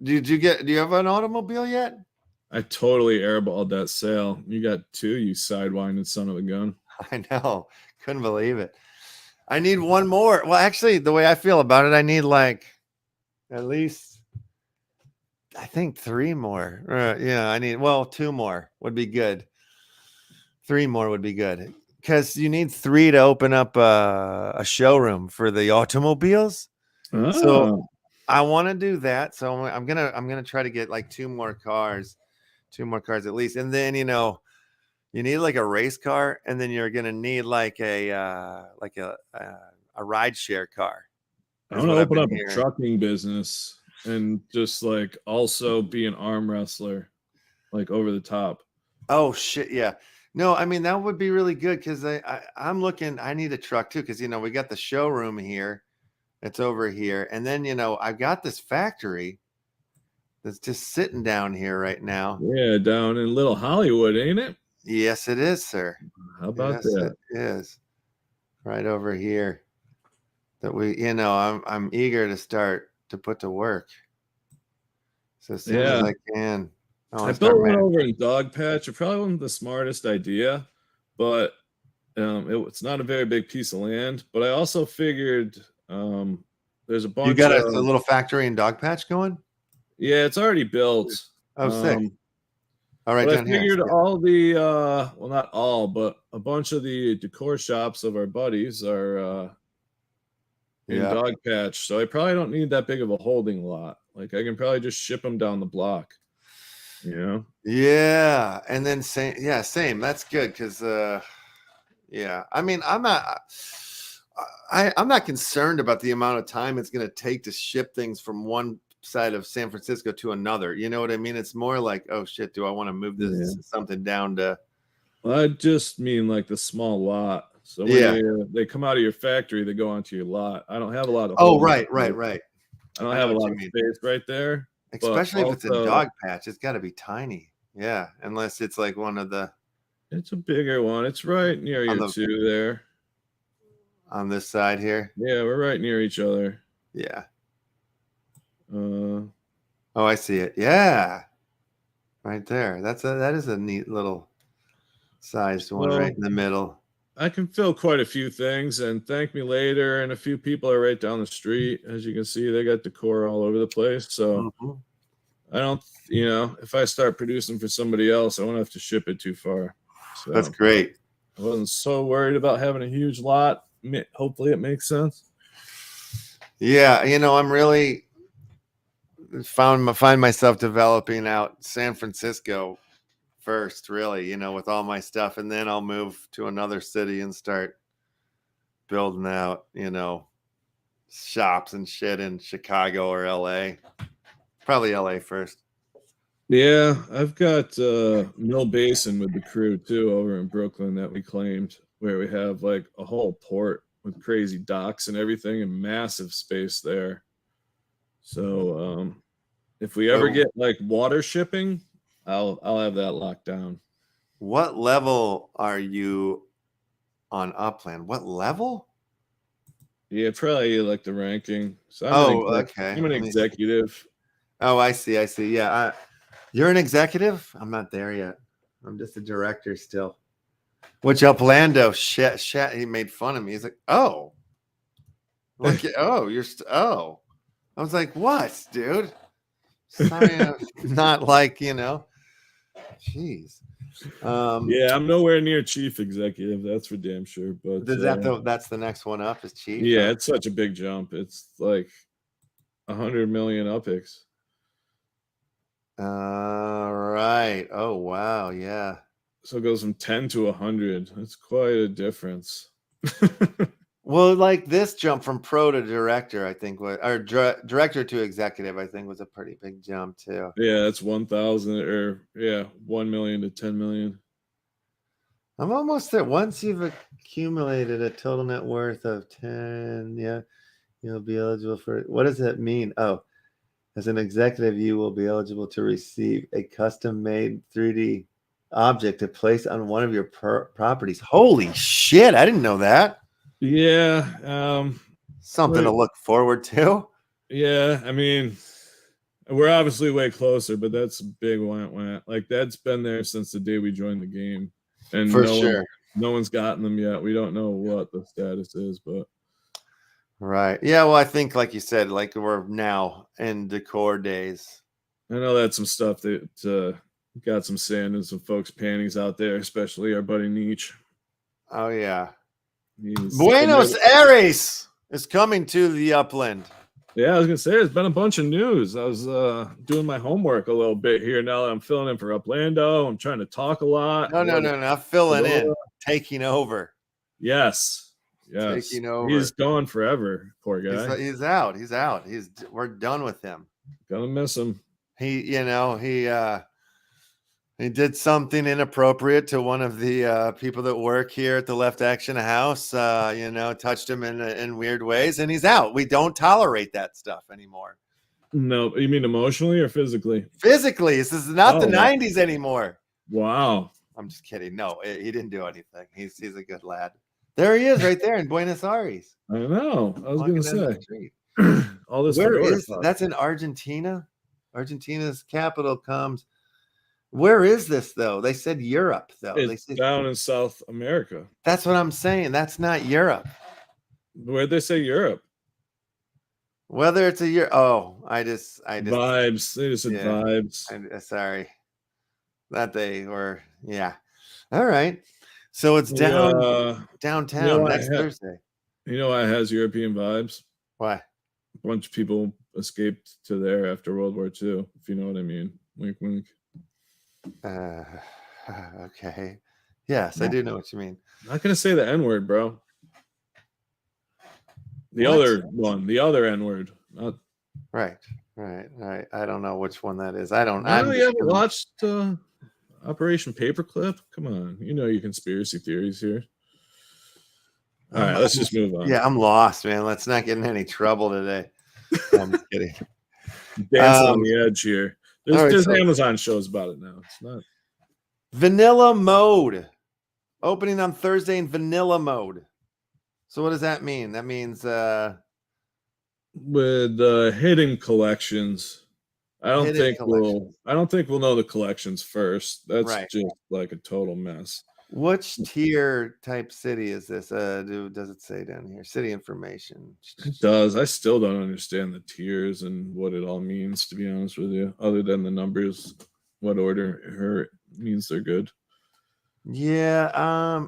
Do you have an automobile yet? I totally airballed that sale. You got two, you sidewinded son of a gun. I know. Couldn't believe it. I need one more. Well, actually, the way I feel about it, I need at least, I think 3 more. I need, two more would be good. 3 more would be good. Because you need 3 to open up a showroom for the automobiles. Oh. So I want to do that. So I'm gonna try to get 2 more cars. 2 more cars at least. And then, you need a race car, and then you're gonna need a ride share car. I want to open up a trucking business and just also be an arm wrestler, over the top. Oh shit, yeah. No, I mean that would be really good because I'm looking. I need a truck too because we got the showroom here. It's over here, and then I've got this factory that's just sitting down here right now. Yeah, down in Little Hollywood, ain't it? Yes, it is, sir. How about that? It is right over here. That we, I'm eager to start to put to work. So as soon as I can. I built one over in Dog Patch. It probably wasn't the smartest idea, but it's not a very big piece of land. But I also figured there's a bunch. You got a little factory in Dog Patch going? Yeah, it's already built. Oh, sick. All right, I figured all the well, not all, but a bunch of the decor shops of our buddies are in Dog Patch, so I probably don't need that big of a holding lot. I can probably just ship them down the block. Yeah, and then same. That's good because I mean, I'm not concerned about the amount of time it's going to take to ship things from one side of San Francisco to another. You know what I mean? It's more oh shit, do I want to move this something down to? Well, I just mean the small lot. So when they come out of your factory, they go onto your lot. I don't have a lot of. Oh, right. I don't have a lot of space right there. Especially if it's a Dog Patch, it's got to be tiny. Yeah, unless it's one of the. It's a bigger one. It's right near you two there. On this side here. Yeah, we're right near each other. Yeah. Oh, I see it. Yeah, right there. That is a neat little sized one right in the middle. I can fill quite a few things, and thank me later. And a few people are right down the street. As you can see, they got decor all over the place. So I don't, if I start producing for somebody else, I won't have to ship it too far. So that's great. I wasn't so worried about having a huge lot. Hopefully it makes sense. Yeah, I'm really find myself developing out San Francisco first, really, with all my stuff, and then I'll move to another city and start building out, shops and shit in Chicago or LA. Probably LA first. Yeah, I've got Mill Basin with the crew too over in Brooklyn that we claimed, where we have a whole port with crazy docks and everything and massive space there. So if we ever get water shipping, I'll have that locked down. What level are you on Upland? What level? Yeah, probably like the ranking. So Okay. I'm an executive. Oh, I see. Yeah, you're an executive. I'm not there yet. I'm just a director still. Which Uplando shit, he made fun of me. He's like, oh, look at, oh. I was like, what, dude? Sorry, I'm not like, jeez. Yeah, I'm nowhere near chief executive. That's for damn sure. But that's the next one up is chief. Yeah, it's such a big jump. It's like 100 million UPIX. Right. Oh wow, yeah. So it goes from 10 to 100. That's quite a difference. Well, like this jump from pro to director, I think director to executive, I think was a pretty big jump too. Yeah, that's 1,000 or 1 million to 10 million. I'm almost there. Once you've accumulated a total net worth of 10, you'll be eligible for it. What does that mean? Oh, as an executive, you will be eligible to receive a custom-made 3D object to place on one of your properties. Holy shit, I didn't know that. Yeah. Something to look forward to. Yeah, I mean, we're obviously way closer, but that's a big went. Like that's been there since the day we joined the game. And for sure. No one's gotten them yet. We don't know what the status is, but right. Yeah, well, I think like you said, like we're now in decor days. I know that's some stuff that got some sand and some folks' panties out there, especially our buddy Nietzsche. Oh yeah. Buenos Aires is coming to the Upland. Yeah, I was gonna say there's been a bunch of news. I was doing my homework a little bit here now that I'm filling in for Uplando. I'm trying to talk a lot. No. Filling in, taking over. Yes. Taking over. He's gone forever. Poor guy. He's out. We're done with him. Gonna miss him. He did something inappropriate to one of the people that work here at the Left Action House. Touched him in weird ways, and he's out. We don't tolerate that stuff anymore. No, you mean emotionally or physically? Physically. This is not the 90s anymore. Wow. I'm just kidding. No, he didn't do anything. He's a good lad. There he is, right there in Buenos Aires. I know. I was gonna say all this. Where is that's in Argentina? Argentina's capital comes. Where is this though? They said Europe though. It's down in South America. That's what I'm saying. That's not Europe. Where'd they say Europe? Whether it's a year. Oh, I just vibes. They just said vibes. Sorry. That they were. Yeah. All right. So it's downtown next Thursday. You know why it has European vibes? Why? A bunch of people escaped to there after World War II, if you know what I mean. Wink, wink. Okay. Yes, I do know what you mean. I'm not gonna say the N-word, bro. The other N-word. Not right. I don't know which one that is. I don't. I really haven't watched Operation Paperclip. Come on, you know your conspiracy theories here. All right, let's just move on. Yeah, I'm lost, man. Let's not get in any trouble today. I'm just kidding. Dancing on the edge here. There's Amazon shows about it now. It's not vanilla mode opening on Thursday in vanilla mode. So what does that mean? That means with hidden collections. I don't think we'll know the collections first. That's just like a total mess. Which tier type city is this? Does it say down here? City information. It does. I still don't understand the tiers and what it all means, to be honest with you, other than the numbers, what order means they're good. Yeah.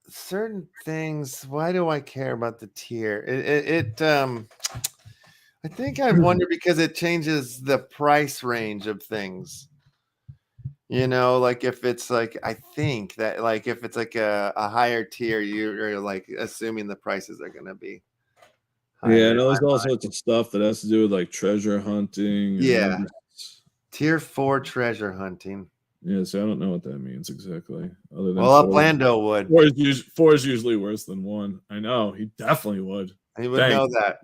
Certain things. Why do I care about the tier? I think I wonder because it changes the price range of things. Like if it's like, I think that like if it's like a higher tier, you're like assuming the prices are going to be higher. Yeah, I know there's all sorts of stuff that has to do with like treasure hunting. Yeah. Tier 4 treasure hunting. Yeah, so I don't know what that means exactly. Other than Uplando would. 4 is usually worse than 1. I know. He definitely would. He would know that,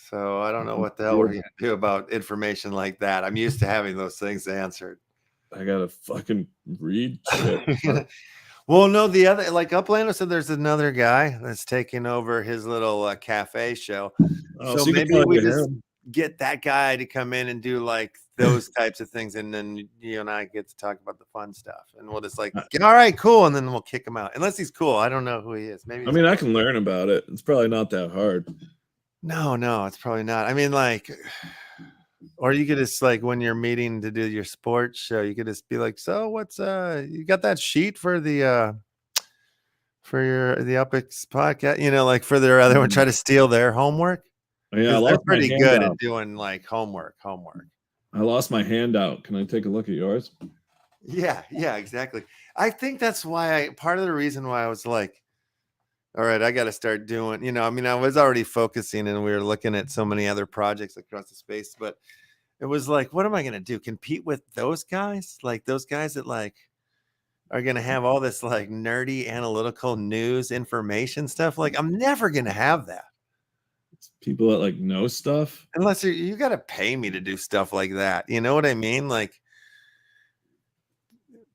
So I don't know what the hell we're going to do about information like that. I'm used to having those things answered. I gotta fucking read shit. Well, no, the other like Upland said, there's another guy that's taking over his little cafe show. Oh, So you can maybe talk we to just him. get that guy to come in and do like those types of things, and then you and I get to talk about the fun stuff, and we'll just like, all right, cool, and then we'll kick him out unless he's cool. I don't know who he is. Maybe I mean, I can learn about it. It's probably not that hard. no, it's probably not. I mean, like, or you could just like when you're meeting to do your sports show, you could just be like, so what's you got that sheet for the Upix podcast, you know, like for their other one, try to steal their homework. Yeah, I Because they're lost my pretty good at handout. doing like homework. I lost my handout. Can I take a look at yours? Yeah, exactly. I think that's why part of the reason why I was like, all right, I got to start doing, you know, I mean, I was already focusing and we were looking at so many other projects across the space, but it was like, what am I going to do? Compete with those guys? Like those guys that like are going to have all this like nerdy analytical news information stuff. Like I'm never going to have that. It's people that like know stuff. Unless you got to pay me to do stuff like that. You know what I mean? Like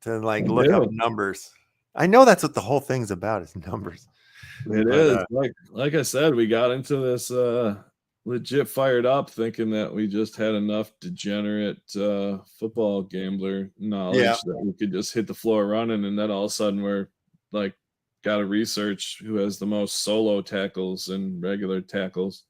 to like look up numbers. I know that's what the whole thing's about is numbers. It is like I said, we got into this legit fired up thinking that we just had enough degenerate football gambler knowledge that we could just hit the floor running, and then all of a sudden we're like got to research who has the most solo tackles and regular tackles.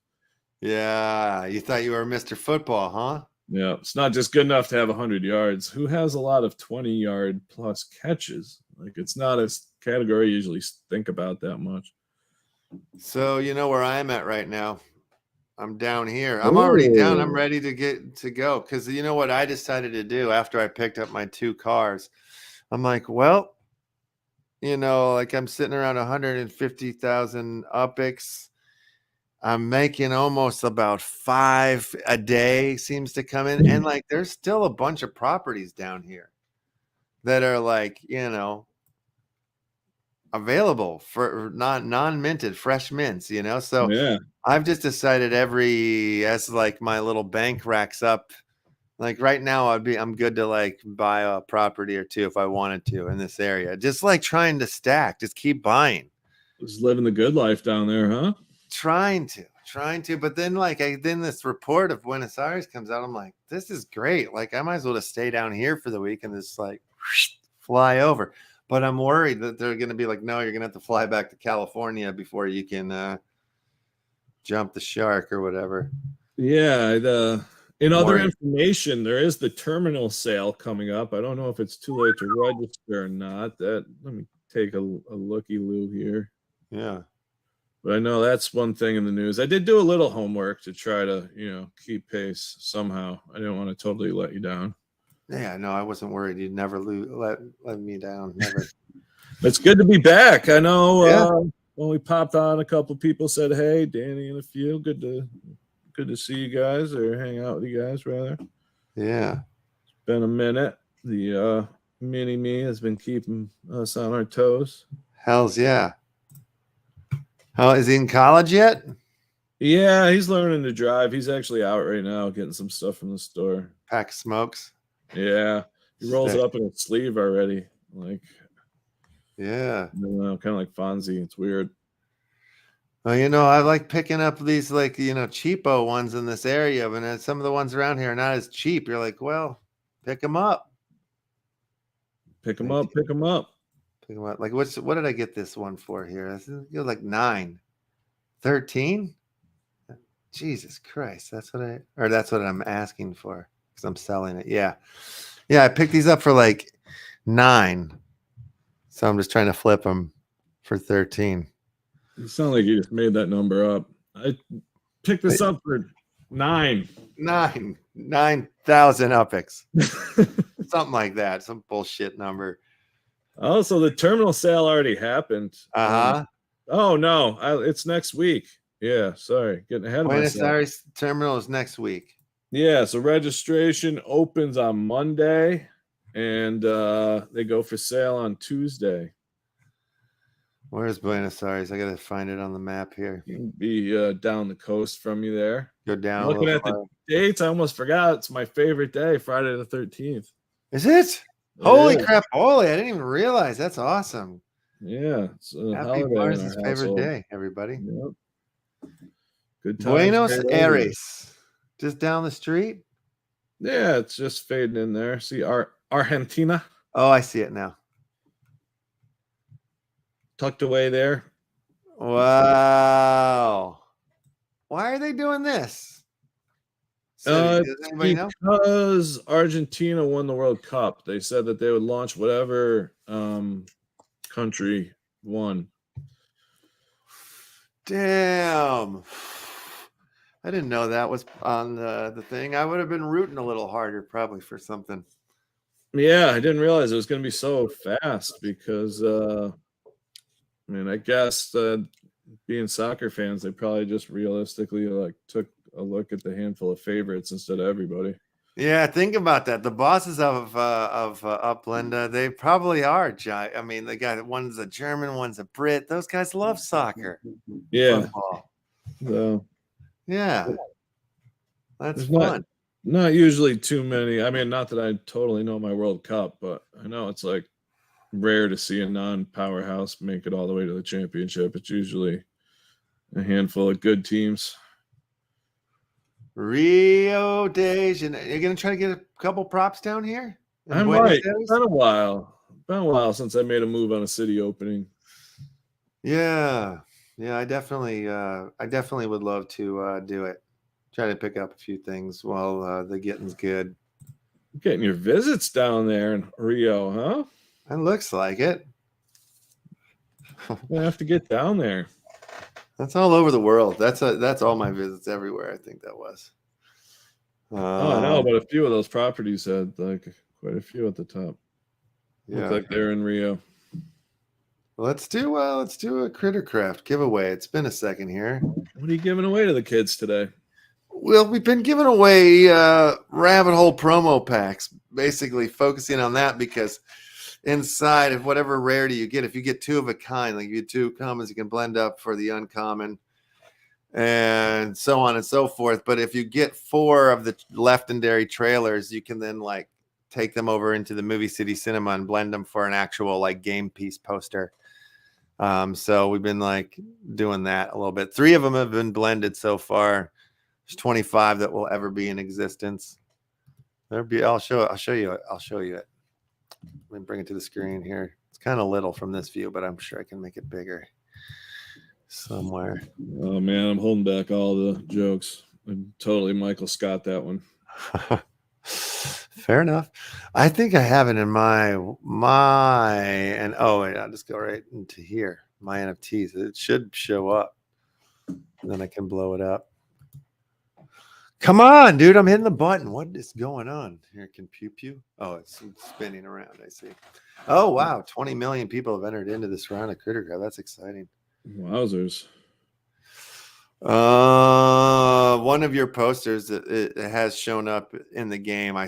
Yeah, you thought you were Mr. Football, huh? Yeah, it's not just good enough to have 100 yards. Who has a lot of 20-yard plus catches? Like it's not a category you usually think about that much. So you know where I'm at right now. I'm down here. I'm already down. I'm ready to go. Because you know what I decided to do after I picked up my 2 cars? I'm like, well, you know, like I'm sitting around 150,000 Upix. I'm making almost about 5 a day seems to come in. And like, there's still a bunch of properties down here that are like, you know, available for non-minted fresh mints, you know? So yeah. I've just decided as like my little bank racks up, like right now I'm good to like buy a property or 2 if I wanted to in this area. Just like trying to stack, just keep buying. Just living the good life down there, huh? Trying to, but then like then this report of Buenos Aires comes out. I'm like, this is great. Like I might as well just stay down here for the week and just like fly over. But I'm worried that they're going to be like, no, you're going to have to fly back to California before you can jump the shark or whatever. Yeah. In other information, there is the terminal sale coming up. I don't know if it's too late to register or not. Let me take a looky-loo here. Yeah. But I know that's one thing in the news. I did do a little homework to try to, you know, keep pace somehow. I didn't want to totally let you down. Yeah, no, I wasn't worried. You'd never let me down. Never. It's good to be back. I know when we popped on, a couple of people said, hey, Danny and a few. Good to see you guys or hang out with you guys, rather. Yeah. It's been a minute. The mini me has been keeping us on our toes. Hells yeah. Oh, is he in college yet? Yeah, he's learning to drive. He's actually out right now getting some stuff from the store. Pack of smokes. Yeah. He rolls it up in a sleeve already. Like, yeah. I don't know, kind of like Fonzie. It's weird. Well, you know, I like picking up these like, you know, cheapo ones in this area, but some of the ones around here are not as cheap. You're like, well, pick them up. Pick them up. Pick them up. Pick them up. Like, what did I get this one for here? You're like 9, 13. Jesus Christ. That's what I'm asking for because I'm selling it. Yeah. Yeah. I picked these up for like 9. So I'm just trying to flip them for 13. You sound like you just made that number up. I picked this up for 9,000 Upix. Something like that. Some bullshit number. Oh, so the terminal sale already happened. Oh no, it's next week. Yeah, sorry, getting ahead of myself. Buenos Aires terminal is next week. Yeah, so registration opens on Monday, and they go for sale on Tuesday. Where's Buenos Aires? I gotta find it on the map here. Be down the coast from you there. Go down. Looking at the dates, I almost forgot. It's my favorite day, Friday the 13th. Is it? Holy Yeah. crap, Holy! I didn't even realize. That's awesome. Yeah, it's a Happy holiday in Mars' our favorite household. day, everybody. Yep. Good times Buenos made over. Aires, just down the street. Yeah, it's just fading in there. See, Argentina Oh, I see it now. tucked away there. Wow. Why are they doing this? City, does anybody know? Because Argentina won the World Cup, they said that they would launch whatever country won. Damn. I didn't know that was on the thing. I would have been rooting a little harder probably for something. Yeah, I didn't realize it was going to be so fast because, I mean, I guess being soccer fans, they probably just realistically like took a look at the handful of favorites instead of everybody. Yeah, think about that. The bosses of Upland, they probably are. I mean, the guy, one's a German, one's a Brit. Those guys love soccer. Yeah. Football. So Yeah. That's there's fun. not usually too many. I mean, not that I totally know my World Cup, but I know it's like rare to see a non-powerhouse make it all the way to the championship. It's usually a handful of good teams. Rio de Janeiro. You're gonna try to get a couple props down here? I might. It's been a while. Been a while since I made a move on a city opening. Yeah. Yeah, I definitely would love to do it. Try to pick up a few things while the getting's good. Getting your visits down there in Rio, huh? It looks like it. I have to get down there. That's all over the world. That's all my visits everywhere. I think that was. Oh, I know, but a few of those properties had like quite a few at the top. Yeah. Look like they're in Rio. Let's do a Crittercraft giveaway. It's been a second here. What are you giving away to the kids today? Well, we've been giving away rabbit hole promo packs, basically focusing on that because inside of whatever rarity you get, if you get two of a kind, like you get two commons, you can blend up for the uncommon and so on and so forth. But if you get 4 of the legendary trailers, you can then like take them over into the Movie City Cinema and blend them for an actual like game piece poster. So we've been like doing that a little bit. 3 of them have been blended so far. There's 25 that will ever be in existence. I'll show you it. Let me bring it to the screen here. It's kind of little from this view, but I'm sure I can make it bigger somewhere. Oh man, I'm holding back all the jokes. I'm totally Michael Scott that one. Fair enough. I think I have it in my and wait, I'll just go right into here. My NFTs. It should show up. And then I can blow it up. Come on, dude. I'm hitting the button. What is going on? Here, can pew. Oh, it's spinning around. I see. Oh, wow. 20 million people have entered into this round of Crittercraft. That's exciting. Wowzers. One of your posters it has shown up in the game.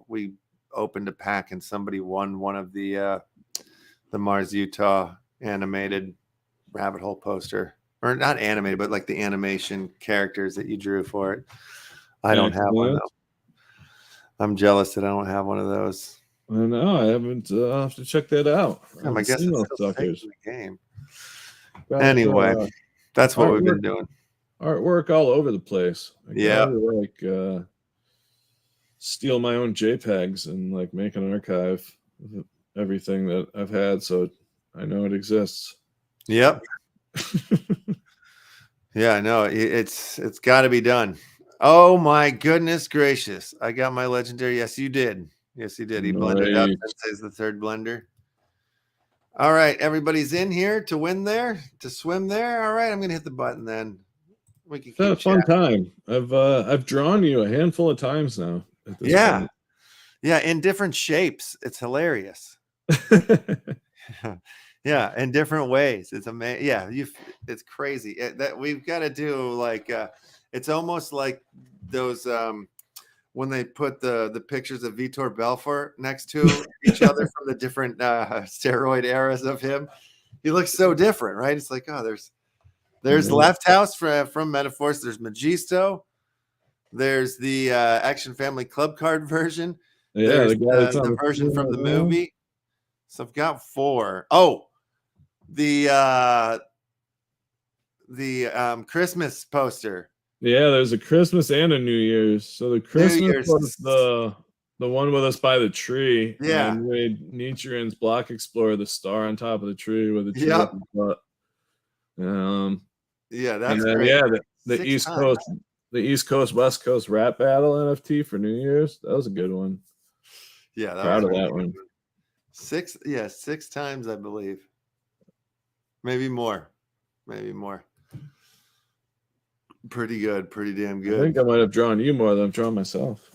We opened a pack and somebody won one of the Mars Utah animated rabbit hole poster, or not animated, but like the animation characters that you drew for it. I don't have one though. I'm jealous that I don't have one of those. I know. I haven't. I'll have to check that out. I guess it's still in the game. Anyway, that's what we've been doing. Artwork all over the place. Yeah. Like steal my own JPEGs and like make an archive of everything that I've had, so I know it exists. Yep. Yeah, I know. It's got to be done. Oh my goodness gracious! I got my legendary. Yes, you did. Yes, you did. He blended up. That says the third blender. All right, everybody's in here to win there, to swim there. All right, I'm gonna hit the button then. We can keep a fun time. I've drawn you a handful of times now. Yeah, yeah, in different shapes. It's hilarious. Yeah, in different ways. It's amazing. Yeah, it's crazy. That we've got to do like it's almost like those when they put the pictures of Vitor Belfort next to each other from the different steroid eras of him. He looks so different, right? It's like, oh, there's Left House from Metaphors. There's Magisto. There's the Action Family Club card version. Yeah, There's the guy that's on the version screen from the right now. movie. So I've got 4. Oh, the Christmas poster. Yeah, there's a Christmas and a New Year's. So the Christmas Year's. was the one with us by the tree. Yeah. And made Nietzsche's Block Explorer the star on top of the tree with a tree Yep. up his butt. Yeah, And that's then great. yeah, the 6 East times. Coast, the East Coast West Coast rap battle NFT for New Year's. That was a good one. Yeah, that Proud was of that one. 6 times, I believe. Maybe more. Pretty good. Pretty damn I good. think I might have drawn you more than I've drawn myself.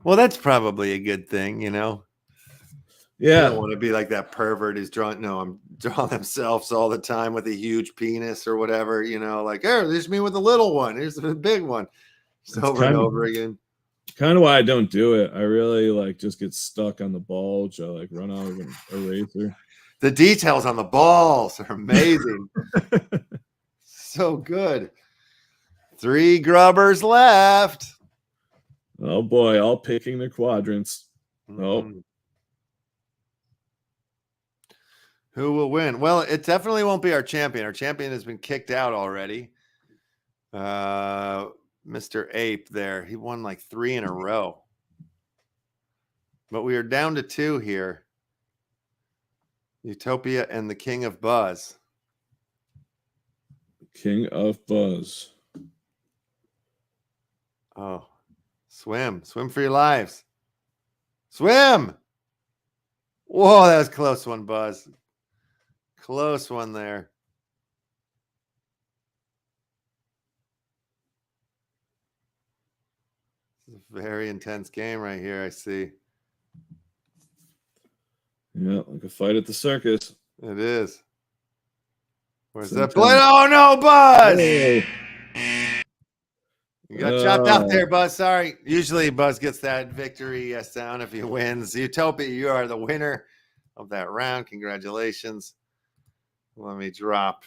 Well, that's probably a good thing, you know. Yeah. You don't want to be like that pervert who's drawing. No, I'm drawing themselves all the time with a huge penis or whatever, you know, like, oh, there's me with a little one. Here's the big one. Just over and over again. Kind of why I don't do it. I really like just get stuck on the bulge. I like run out of an eraser. The details on the balls are amazing. So good. 3 grubbers left. Oh boy, all picking the quadrants. Oh. Who will win? Well, it definitely won't be our champion. Our champion has been kicked out already. Mr. Ape there. He won like 3 in a row. But we are down to 2 here. Utopia and the King of Buzz. King of Buzz. Oh, swim for your lives. Swim. Whoa, that was a close one, Buzz. Close one there. This is a very intense game right here, I see. Yeah, like a fight at the circus. It is. Where's It's that blade? Oh no, Buzz! Hey. You got chopped out there, Buzz. Sorry. Usually Buzz gets that victory sound if he wins. Utopia, you are the winner of that round. Congratulations. Let me drop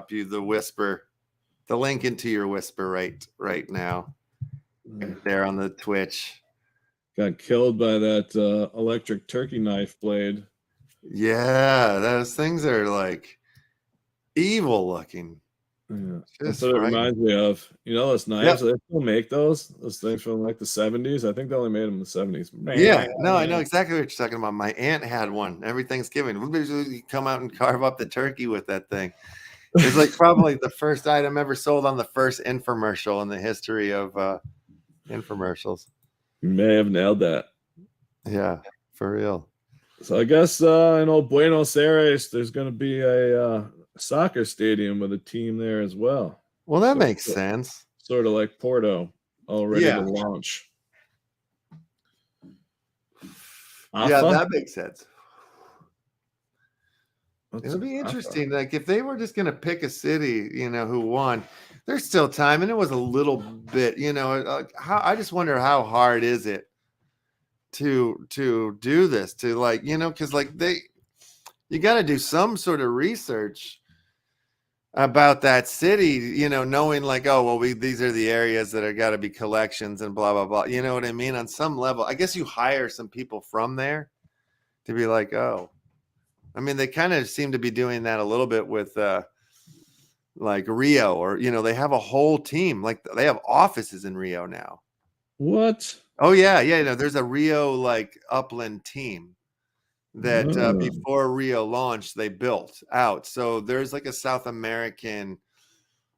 you the whisper, the link into your whisper right now. Right there on the Twitch. Got killed by that electric turkey knife blade. Yeah, those things are like evil looking. Yeah. That's what it reminds me of. You know those knives? They still make those things from like the 70s. I think they only made them in the 70s. Yeah, no, I know exactly what you're talking about. My aunt had one every Thanksgiving. You come out and carve up the turkey with that thing. It's like probably the first item ever sold on the first infomercial in the history of infomercials. You may have nailed that. Yeah, for real. So I guess in old Buenos Aires, there's going to be a soccer stadium with a team there as well. Well, that makes sense. Sort of like Porto, all ready to launch. Yeah, that makes sense. It'll be Alpha. interesting. Like if they were just going to pick a city, you know, who won, there's still time. And it was a little bit, you know, I just wonder how hard is it to do this, to like, you know, because like you got to do some sort of research about that city, you know, knowing like, oh, well, these are the areas that are got to be collections and blah, blah, blah. You know what I mean? On some level, I guess you hire some people from there to be like, oh, I mean, they kind of seem to be doing that a little bit with like Rio, or, you know, they have a whole team, like they have offices in Rio now. What? Oh, yeah. Yeah. You know, there's a Rio like Upland team that before Rio launched, they built out. So there's like a South American,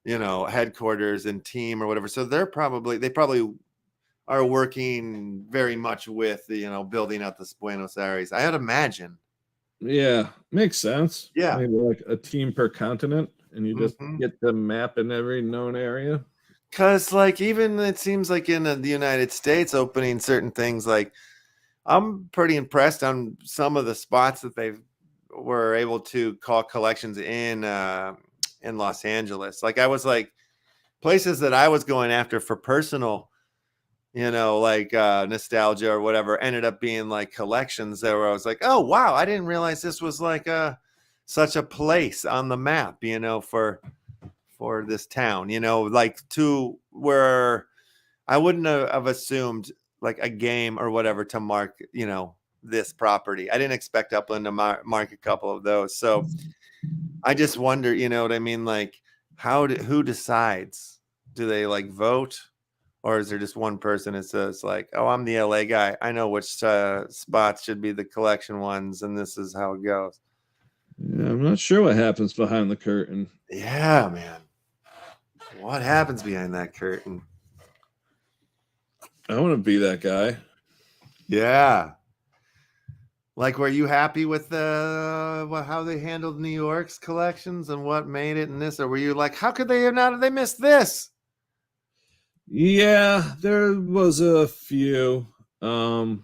you know, headquarters and team or whatever. So they probably are working very much with the, you know, building out the Buenos Aires. I'd imagine. Yeah, makes sense. Yeah. Maybe like a team per continent, and you just get the map in every known area. Because, like, even it seems like in the United States, opening certain things, like, I'm pretty impressed on some of the spots that they were able to call collections in Los Angeles. Like, I was like, places that I was going after for personal, you know, like nostalgia or whatever, ended up being like collections that where I was like, oh, wow, I didn't realize this was like such a place on the map, you know, for this town, you know, like to where I wouldn't have assumed like a game or whatever to mark, this property. I didn't expect Upland to mark a couple of those. So I just wonder, you know what I mean? Like, who decides? Do they like vote, or is there just one person that says like, "Oh, I'm the LA guy. I know which spots should be the collection ones, and this is how it goes." Yeah, I'm not sure what happens behind the curtain. Yeah, man. What happens behind that curtain? I want to be that guy. Yeah. Like, were you happy with how they handled New York's collections and what made it in this? Or were you like, how could they they missed this? Yeah, there was a few. Man,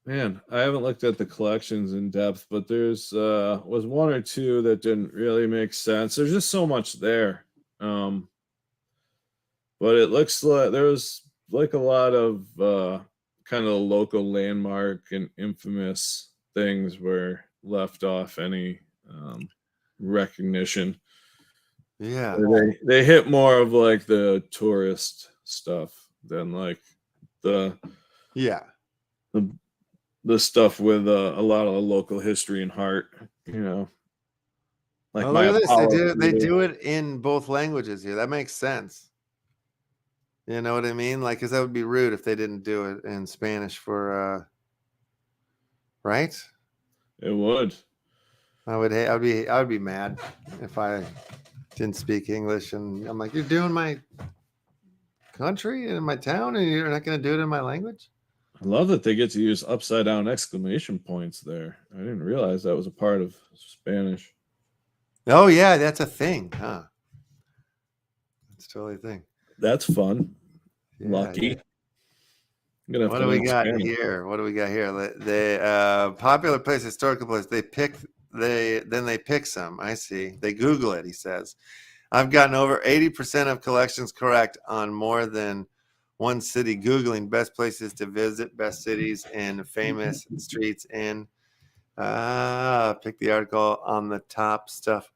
I haven't looked at the collections in depth, but there's was one or two that didn't really make sense. There's just so much there. But it looks like there was like a lot of kind of local landmark and infamous things were left off any recognition. Yeah. They hit more of like the tourist stuff than like the stuff with a lot of local history and heart, Like, oh, my look at this. They Apollo do it in both languages here. That makes sense. You know what I mean? Like, because that would be rude if they didn't do it in Spanish for right? It would. I would be mad if I didn't speak English, and I'm like, you're doing my country and my town, and you're not going to do it in my language. I love that they get to use upside down exclamation points there. I didn't realize that was a part of Spanish. Oh yeah, that's a thing, huh? That's totally a thing. That's fun. Yeah, Lucky. yeah. What do we got here? What do we got here? The popular place, historical place. They pick some. I see. They Google it. He says, "I've gotten over 80% of collections correct on more than one city. Googling best places to visit, best cities, and famous streets in." Pick the article on the top stuff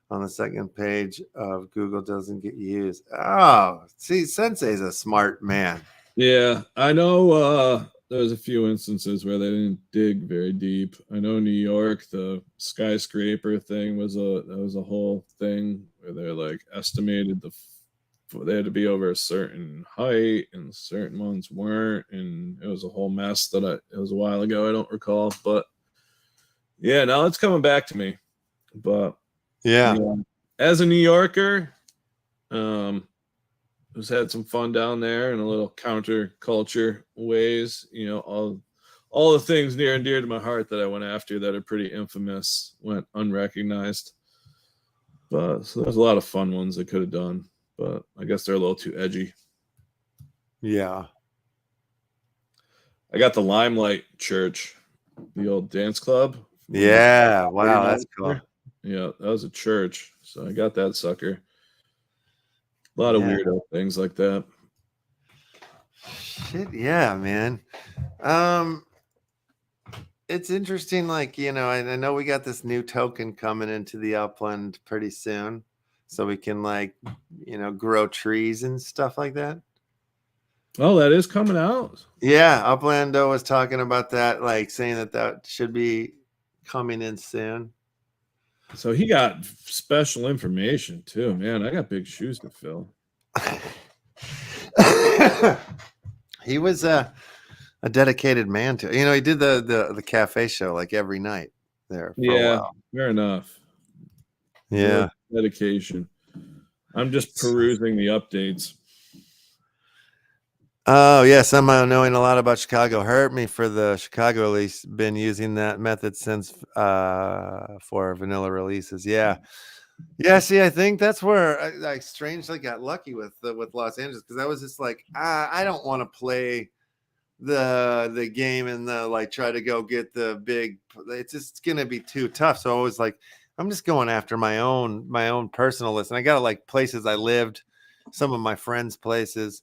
on the second page of Google doesn't get used. Oh, see, Sensei's a smart man. Yeah, I know there's a few instances where they didn't dig very deep. I know New York, the skyscraper thing was a whole thing where they're like estimated they had to be over a certain height and certain ones weren't, and it was a whole mess it was a while ago. I don't recall, but yeah, now it's coming back to me. But yeah, as a New Yorker, who's had some fun down there in a little counterculture ways, all the things near and dear to my heart that I went after that are pretty infamous went unrecognized. But so there's a lot of fun ones I could have done, but I guess they're a little too edgy. Yeah. I got the Limelight Church, the old dance club. Yeah. Wow, that's cool. Yeah, that was a church. So I got that sucker. A lot of weirdo things like that. Shit, yeah, man. It's interesting, like, I know we got this new token coming into the Upland pretty soon. So we can grow trees and stuff like that. Oh, that is coming out. Yeah, Uplando was talking about that, like saying that should be coming in soon. So he got special information too, man. I got big shoes to fill. He was a dedicated man to, he did the cafe show like every night there. For a while. Fair enough. Yeah, dedication. I'm just perusing the updates. Oh, yeah. Somehow knowing a lot about Chicago hurt me for the Chicago release. Been using that method since for vanilla releases. Yeah. Yeah. See, I think that's where I strangely got lucky with Los Angeles, because I was just like, I don't want to play the game and try to go get the big. It's just going to be too tough. So I was like, I'm just going after my own personal list. And I got places I lived, some of my friends' places,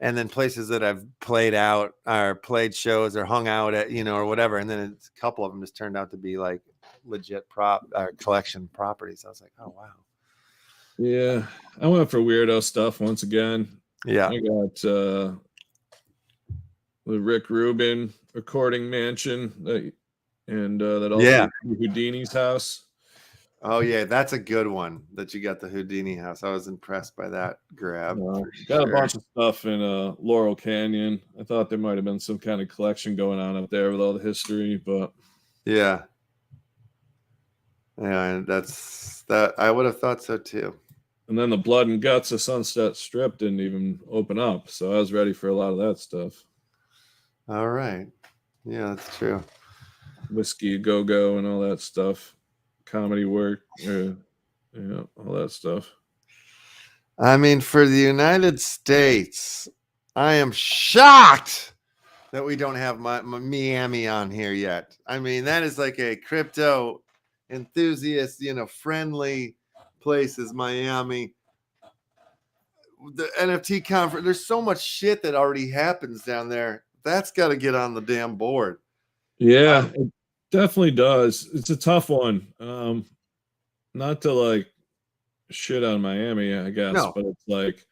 and then places that I've played out or played shows or hung out at, or whatever. And then a couple of them just turned out to be like legit collection properties. I was like, oh, wow. Yeah. I went for weirdo stuff once again. Yeah. I got the Rick Rubin recording mansion that also Houdini's house. Oh yeah, that's a good one that you got, the Houdini house. I was impressed by that grab. Got a bunch of stuff in Laurel Canyon. I thought there might have been some kind of collection going on up there with all the history, but yeah, and that's that. I would have thought so too. And then the Blood and Guts of Sunset Strip didn't even open up, so I was ready for a lot of that stuff. All right, yeah, that's true. Whiskey A Go Go and all that stuff, comedy work, all that stuff. I mean, for the United States, I am shocked that we don't have my Miami on here yet. I mean, that is like a crypto enthusiast, friendly place is Miami. The NFT conference, there's so much shit that already happens down there. That's got to get on the damn board. Yeah, it definitely does. It's a tough one. Not to like shit on Miami, I guess, but it's like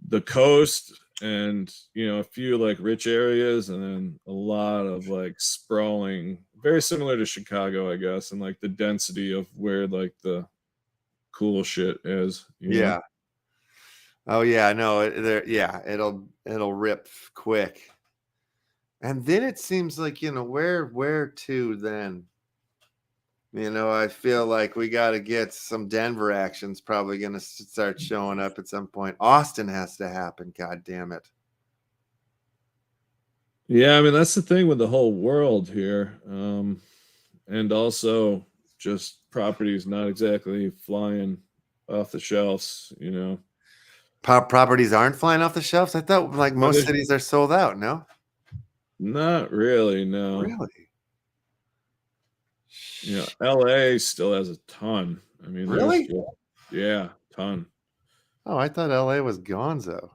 the coast and a few like rich areas, and then a lot of like sprawling, very similar to Chicago, I guess, and like the density of where like the cool shit is. Yeah. Oh yeah, no, it'll rip quick. And then it seems like, where to then? I feel like we got to get some Denver actions probably going to start showing up at some point. Austin has to happen. God damn it. Yeah, I mean, that's the thing with the whole world here. And also just properties not exactly flying off the shelves, Properties aren't flying off the shelves? I thought like most cities are sold out, no? Not really, no. Really? LA still has a ton. I mean, really? Ton. Oh, I thought LA was gonzo.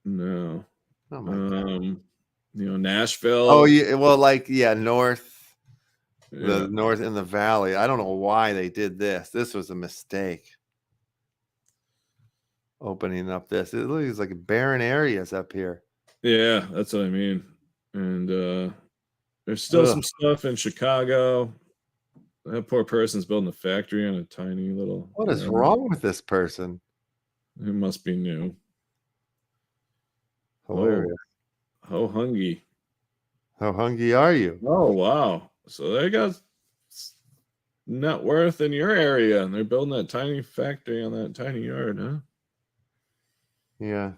No. Oh my God. Nashville. Oh yeah, well, north, the north in the valley. I don't know why they did this. This was a mistake. Opening up this, it looks like barren areas up here. Yeah, that's what I mean. And there's still some stuff in Chicago. That poor person's building a factory on a tiny little. What is wrong with this person? It must be new. Hilarious. How hungry? How hungry are you? Oh wow! So they got net worth in your area, and they're building that tiny factory on that tiny yard, huh? Yeah.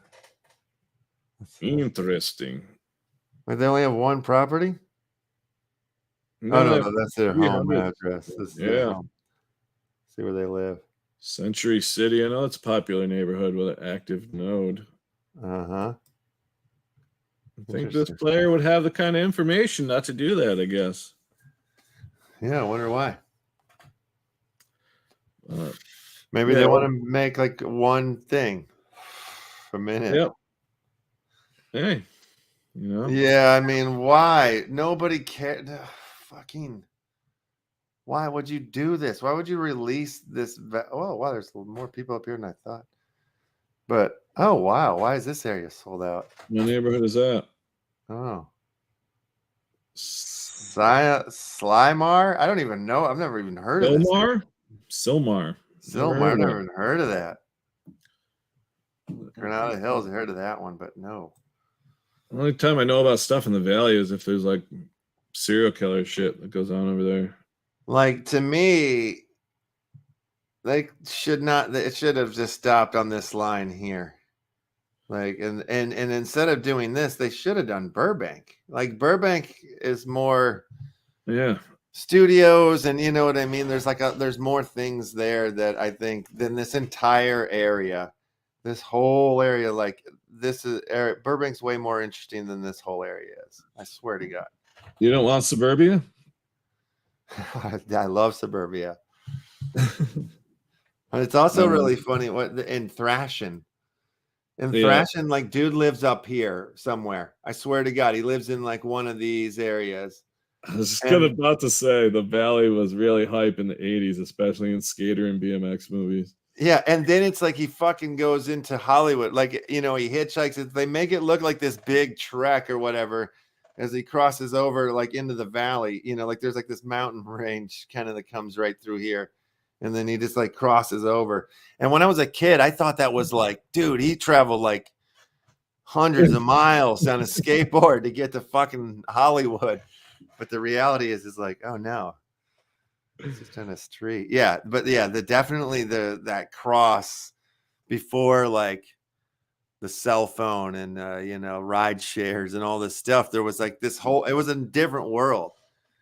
Interesting. Wait, they only have one property? No, that's their home address. This is their home. See where they live. Century City. I know it's a popular neighborhood with an active node. Uh-huh. I think this player would have the kind of information not to do that, I guess. Yeah, I wonder why. Maybe they want to make like one thing a minute. Yep. Hey, Yeah, I mean, why? Nobody cared. Fucking. Why would you do this? Why would you release this? Oh, wow, there's more people up here than I thought. But, oh, wow, why is this area sold out? What neighborhood is that? Oh. Slymar? I don't even know. I've never even heard of this. Silmar? I've never even heard of that. Granada Hills, I heard of that one, but no. The only time I know about stuff in the valley is if there's like serial killer shit that goes on over there. Like, to me, it should have just stopped on this line here. Like, and instead of doing this, they should have done Burbank. Like, Burbank is more studios, and you know what I mean? There's more things there that I think than this entire area. This whole area, like Burbank's way more interesting than this whole area is. I swear to God. You don't want suburbia? I love suburbia. But it's also really funny in Thrashing. In Thrashing, like, dude lives up here somewhere. I swear to God, he lives in like one of these areas. I was just about to say the Valley was really hype in the 80s, especially in skater and BMX movies. Yeah, and then it's like he fucking goes into Hollywood. Like, he hitchhikes it. They make it look like this big trek or whatever. as he crosses over like into the valley, you know, like there's like this mountain range kind of that comes right through here. And then he just like crosses over. And when I was a kid, I thought that was like, dude, he traveled like hundreds of miles on a skateboard to get to fucking Hollywood. But the reality is like, oh no, it's just on a street. Yeah, but yeah, definitely that cross before like the cell phone and you know, ride shares and all this stuff. There was like this whole, it was a different world.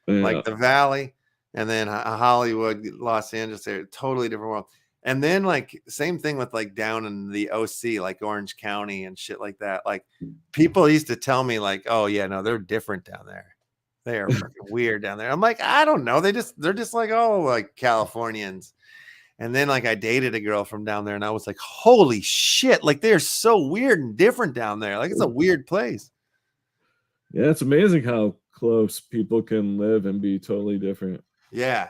Like the valley and then Hollywood, Los Angeles, totally different world. And then like same thing with like down in the OC, like Orange County and shit like that. Like people used to tell me like, oh yeah, no, they're different down there. They are freaking weird down there. I'm like, I don't know. They're just like, oh, like Californians. And then like I dated a girl from down there and I was like, holy shit, like they're so weird and different down there. Like it's a weird place. Yeah, it's amazing how close people can live and be totally different. Yeah.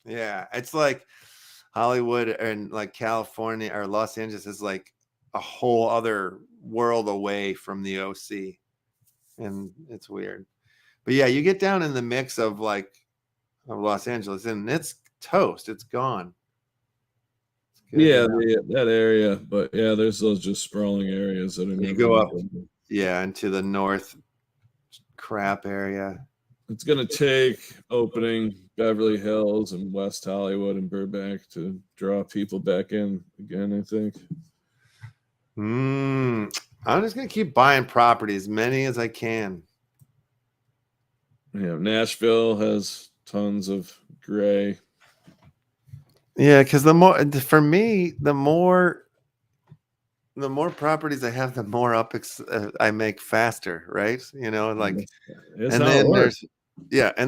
Yeah. It's like Hollywood and like California or Los Angeles is like a whole other world away from the OC. And it's weird. But yeah, you get down in the mix of like of Los Angeles and it's toast. It's gone. Yeah, that area, but yeah, there's those just sprawling areas that are you go up, yeah, into the north crap area. It's gonna take opening Beverly Hills and West Hollywood and Burbank to draw people back in again, I think. I'm just gonna keep buying property, as many as I can. Yeah, Nashville has tons of gray. Yeah, because the more for me, the more properties I have, the more up I make faster, right? You know, like, and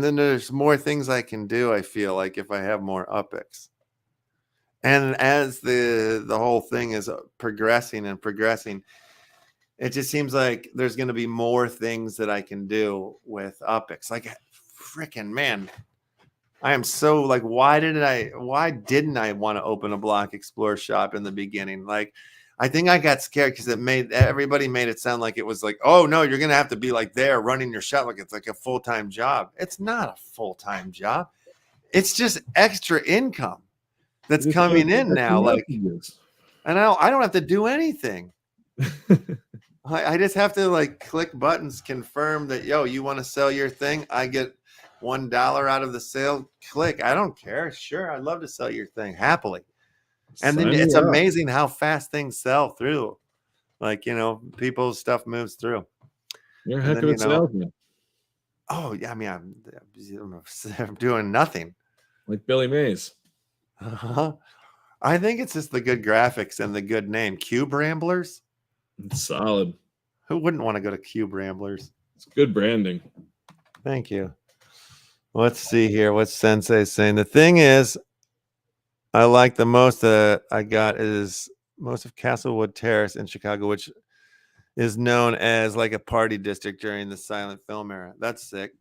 then there's more things I can do. I feel like if I have more UPX, and as the whole thing is progressing and progressing, it just seems like there's going to be more things that I can do with UPX. Like, freaking man. I am so like, why didn't I want to open a Block Explorer shop in the beginning? Like, I think I got scared because everybody made it sound like it was like, oh no, you're going to have to be like there running your shop. Like it's like a full-time job. It's not a full-time job. It's just extra income that's coming in now. Like, and I don't have to do anything. I just have to like click buttons, confirm that, yo, you want to sell your thing. I get $1 out of the sale. Click. I don't care. Sure, I'd love to sell your thing happily. And then it's amazing how fast things sell through. Like, you know, people's stuff moves through. You're a heck of a salesman. Oh yeah, I mean, I'm doing nothing. Like Billy Mays. I think it's just the good graphics and the good name. Cube Ramblers. It's solid. Who wouldn't want to go to Cube Ramblers? It's good branding. Thank you. Let's see here. What's Sensei saying? The thing is, I like the most that I got is most of Castlewood Terrace in Chicago, which is known as like a party district during the silent film era. That's sick.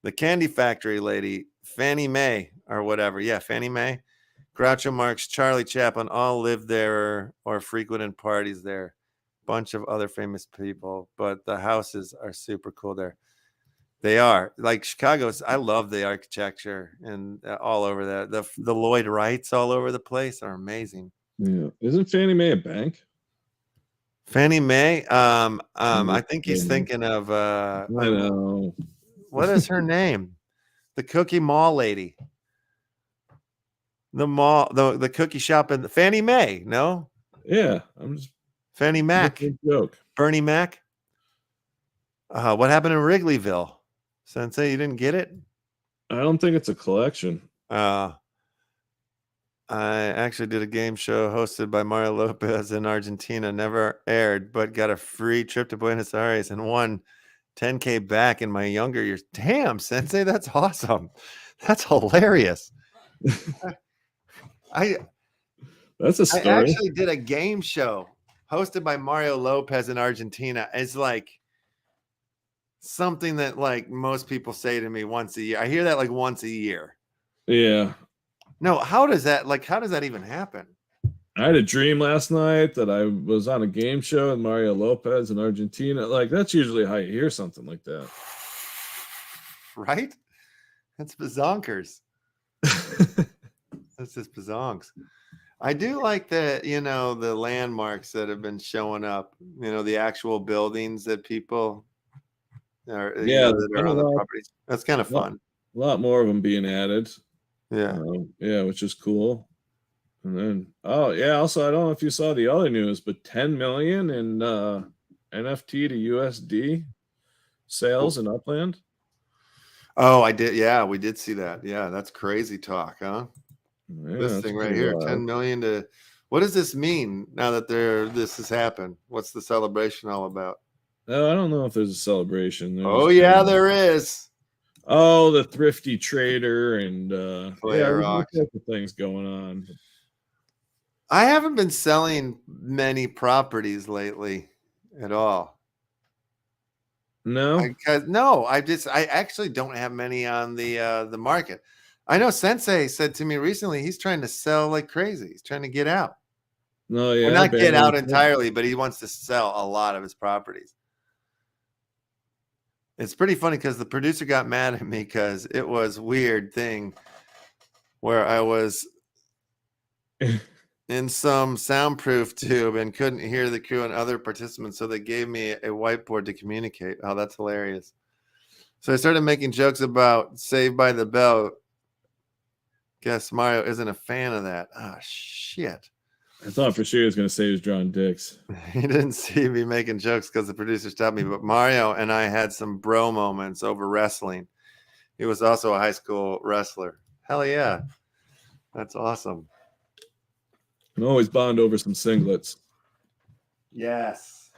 The Candy Factory lady, Fannie Mae or whatever. Yeah, Fannie Mae. Groucho Marx, Charlie Chaplin all lived there or frequented parties there. Bunch of other famous people, but the houses are super cool there. They are like Chicago's. I love the architecture and all over there. The Lloyd Wrights all over the place are amazing. Yeah, isn't Fannie Mae a bank? Fannie Mae. I think he's thinking of. I know. What is her name? The Cookie Mall lady. The mall, the cookie shop in the Fannie Mae. No. Yeah, I'm just Fannie Mac. Joke. Bernie Mac. What happened in Wrigleyville? Sensei, you didn't get it? I don't think it's a collection. I actually did a game show hosted by Mario Lopez in Argentina. Never aired, but got a free trip to Buenos Aires and won $10K back in my younger years. Damn, Sensei, that's awesome. That's hilarious. That's a story. I actually did a game show hosted by Mario Lopez in Argentina. It's like something that like most people say to me once a year. I hear that like once a year. Yeah. No, how does that even happen? I had a dream last night that I was on a game show with Mario Lopez in Argentina. Like, that's usually how you hear something like that. Right? That's bazonkers. That's just bazonks. I do like the, the landmarks that have been showing up, the actual buildings that people are, that are on the properties. That's kind of fun. A lot more of them being added. Yeah. Yeah, which is cool. And then, also, I don't know if you saw the other news, but 10 million in NFT to USD sales in Upland. Oh, I did. Yeah, we did see that. Yeah, that's crazy talk, huh? Yeah, this thing right here, 10 million to. What does this mean now that this has happened? What's the celebration all about? I don't know if there's a celebration. There is. Oh, the thrifty trader and there's all types of things going on. I haven't been selling many properties lately at all. No, I actually don't have many on the market. I know Sensei said to me recently he's trying to sell like crazy. He's trying to get out. No, yeah, well, not get out entirely, but he wants to sell a lot of his properties. It's pretty funny because the producer got mad at me because it was a weird thing where I was in some soundproof tube and couldn't hear the crew and other participants, so they gave me a whiteboard to communicate. Oh, that's hilarious. So I started making jokes about Saved by the Bell. Guess Mario isn't a fan of that. Ah, shit. I thought for sure he was going to say he was drawing dicks. He didn't see me making jokes because the producer stopped me, but Mario and I had some bro moments over wrestling. He was also a high school wrestler. Hell yeah. That's awesome. And always bond over some singlets. Yes.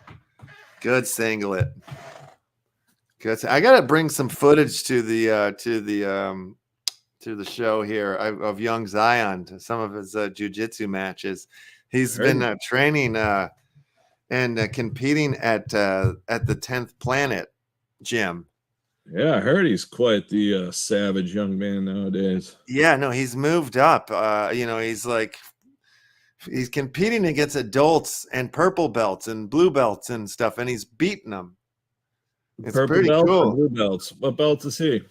Good singlet. Good. I got to bring some footage to the show here of young Zion, to some of his jiu-jitsu matches. He's been training and competing at the 10th Planet gym. Yeah, I heard he's quite the savage young man nowadays. Yeah, no, he's moved up. He's competing against adults and purple belts and blue belts and stuff, and he's beating them. It's purple pretty belts cool. And blue belts. What belt is he?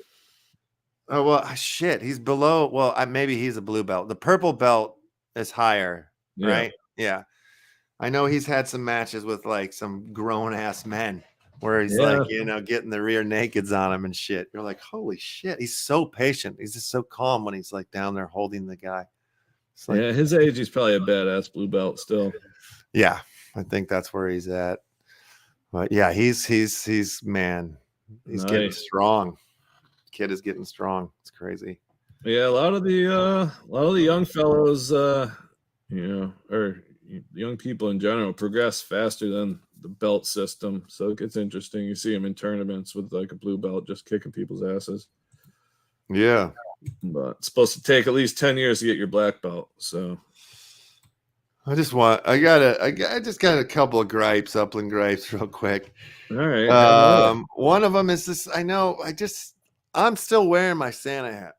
Oh, well, shit. He's below. Well, maybe he's a blue belt. The purple belt is higher, right? Yeah. I know he's had some matches with like some grown ass men where he's like, getting the rear nakeds on him and shit. You're like, holy shit. He's so patient. He's just so calm when he's like down there holding the guy. Like, yeah, his age, he's probably a badass blue belt still. Yeah, I think that's where he's at. But yeah, he's man. He's getting strong. Kid is getting strong. It's crazy. Yeah, a lot of the young fellows, or young people in general, progress faster than the belt system. So it gets interesting. You see them in tournaments with like a blue belt just kicking people's asses. Yeah, but it's supposed to take at least 10 years to get your black belt. So I just got a couple of gripes, Upland gripes, real quick. All right. One of them is this. I'm still wearing my Santa hat.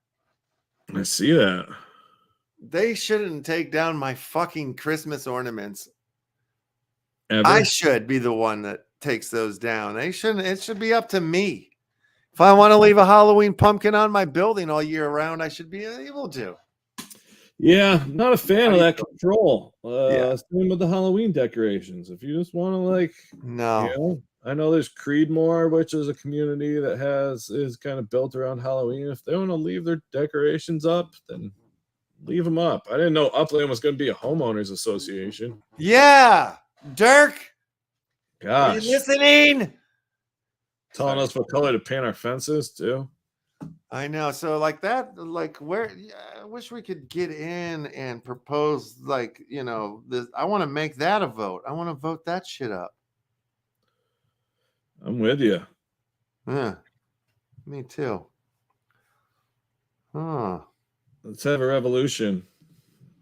I see that. They shouldn't take down my fucking Christmas ornaments. Ever? I should be the one that takes those down. They shouldn't. It should be up to me. If I want to leave a Halloween pumpkin on my building all year round, I should be able to. Yeah, not a fan of that control. Same with the Halloween decorations. If you just want to I know there's Creedmoor, which is a community that is kind of built around Halloween. If they want to leave their decorations up, then leave them up. I didn't know Upland was going to be a homeowners association. Yeah, Dirk. Gosh, are you listening? Telling us what color to paint our fences too. I know. So like that, like where I wish we could get in and propose this. I want to make that a vote. I want to vote that shit up. I'm with you. Yeah, me too. Huh. Let's have a revolution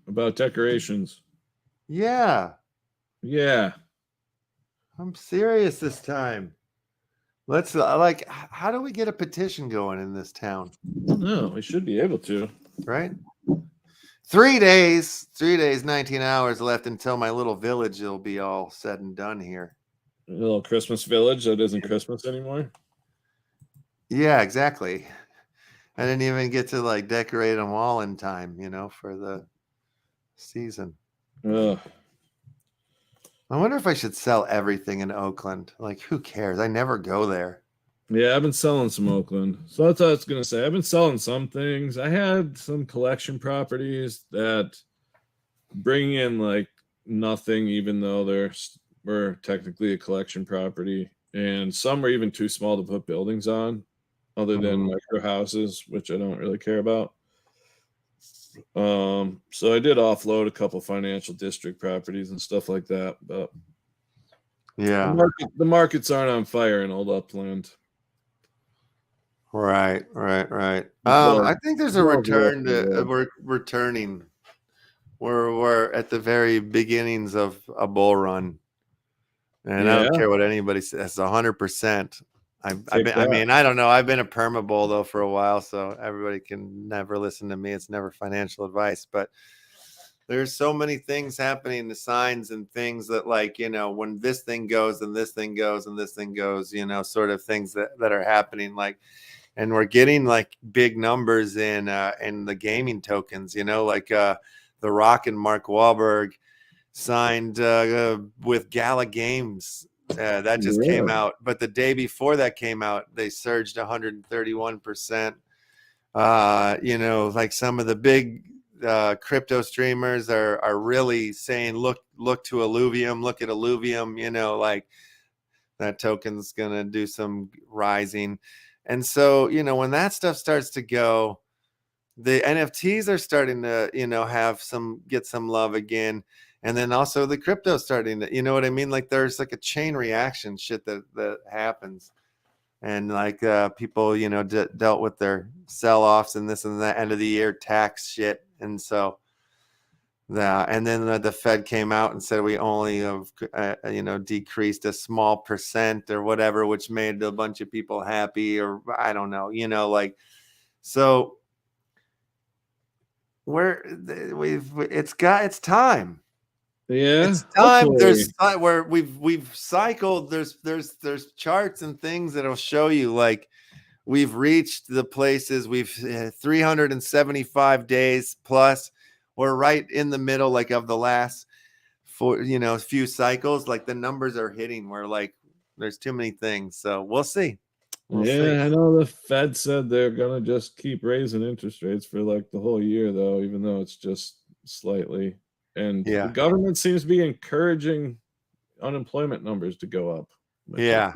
about decorations. Yeah. Yeah. I'm serious this time. Let's how do we get a petition going in this town? No, we should be able to. Right? 3 days, 19 hours left until my little village will be all said and done here. A little Christmas village that isn't Christmas anymore. Yeah, exactly. I didn't even get to like decorate them all in time, for the season. Ugh. I wonder if I should sell everything in Oakland. Like, who cares? I never go there. Yeah, I've been selling some Oakland. So that's what I was going to say. I've been selling some things. I had some collection properties that bring in like nothing, even though were technically a collection property. And some are even too small to put buildings on, other than micro houses, which I don't really care about. So I did offload a couple financial district properties and stuff like that, but yeah, the markets aren't on fire in old Upland. Right. I think there's a return to we're returning. We're at the very beginnings of a bull run, and I don't care what anybody says. 100%. I mean, I don't know. I've been a perma bull though for a while, so everybody can never listen to me. It's never financial advice, but there's so many things happening, the signs and things that, like, when this thing goes and this thing goes and this thing goes, sort of things that are happening, like, and we're getting like big numbers in the gaming tokens, like The Rock and Mark Wahlberg signed with Gala Games. That just came out, but the day before that came out, they surged 131%. Like some of the big crypto streamers are really saying, look to Illuvium, look at Illuvium, like that token's gonna do some rising. And so, when that stuff starts to go, the NFTs are starting to, get some love again. And then also the crypto starting to, you know what I mean? Like there's like a chain reaction shit that happens. And like people, dealt with their sell-offs and this and that end of the year tax shit. And so and then the Fed came out and said we only have, decreased a small percent or whatever, which made a bunch of people happy, or I don't know, like, so it's time. Yeah, it's time. There's where we've cycled. There's charts and things that'll show you like we've reached the places. We've 375 days plus. We're right in the middle, like of the last few cycles. Like the numbers are hitting. We're like, there's too many things. So we'll see. We'll see. I know the Fed said they're gonna just keep raising interest rates for like the whole year, though, even though it's just slightly. And the government seems to be encouraging unemployment numbers to go up. Yeah.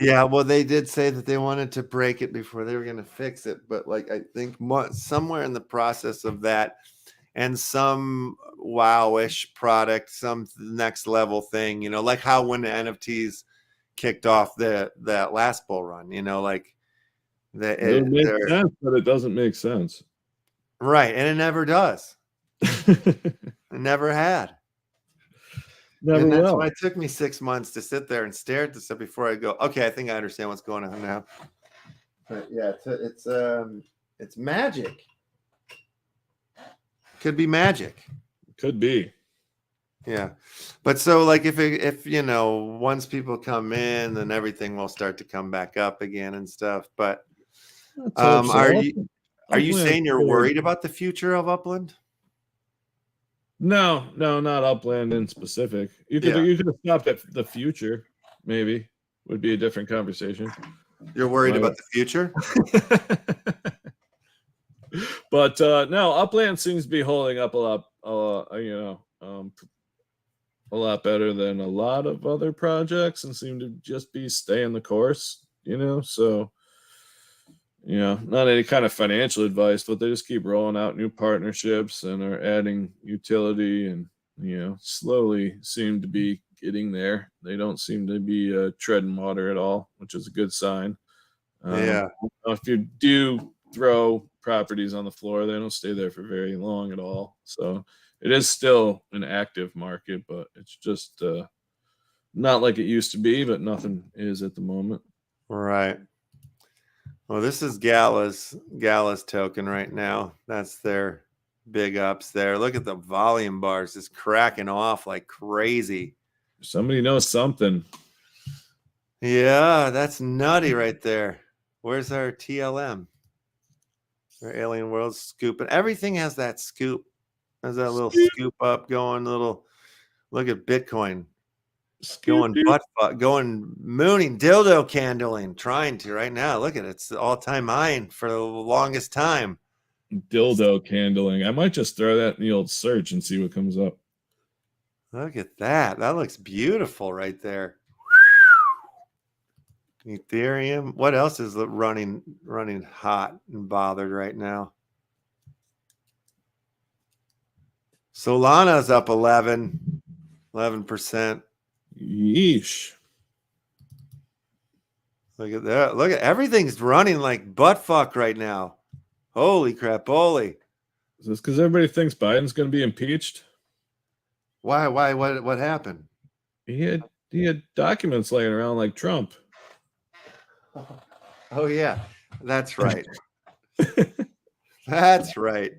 Yeah, well, they did say that they wanted to break it before they were going to fix it, but like I think somewhere in the process of that, and some wow-ish product, some next level thing, like how when the NFTs kicked off that last bull run, like it makes sense, but it doesn't make sense, right? And it never does. It never had. Never that's will. why it took me 6 months to sit there and stare at this stuff before I go, okay, I think I understand what's going on now. But yeah, it's magic. Could be magic. Could be. Yeah. But so like if once people come in, then everything will start to come back up again and stuff. But are you saying you're worried about the future of Upland? No, not Upland in specific. You could have stopped at the future, maybe would be a different conversation. You're worried about the future? But no, Upland seems to be holding up a lot better than a lot of other projects, and seem to just be staying the course, so not any kind of financial advice, but they just keep rolling out new partnerships and are adding utility, and slowly seem to be getting there. They don't seem to be treading water at all, which is a good sign. If you do throw properties on the floor, they don't stay there for very long at all. So it is still an active market, but it's just not like it used to be, but nothing is at the moment. Right. Well, this is Gala's token right now. That's their big ups there. Look at the volume bars just cracking off like crazy. Somebody knows something. Yeah, that's nutty right there. Where's our TLM? Our Alien World scoop. And everything has that scoop. Has that little scoop up going, little look at Bitcoin. Going butt fuck, going mooning, dildo candling, trying to right now. Look at it. It's the all-time high for the longest time. Dildo candling. I might just throw that in the old search and see what comes up. Look at that. That looks beautiful right there. Ethereum. What else is running hot and bothered right now? Solana's up 11%. Yeesh. Look at that. Look at everything's running like butt fuck right now. Holy crap, holy. Is this because everybody thinks Biden's going to be impeached? Why? What happened? He had documents laying around like Trump. Oh yeah, that's right. That's right.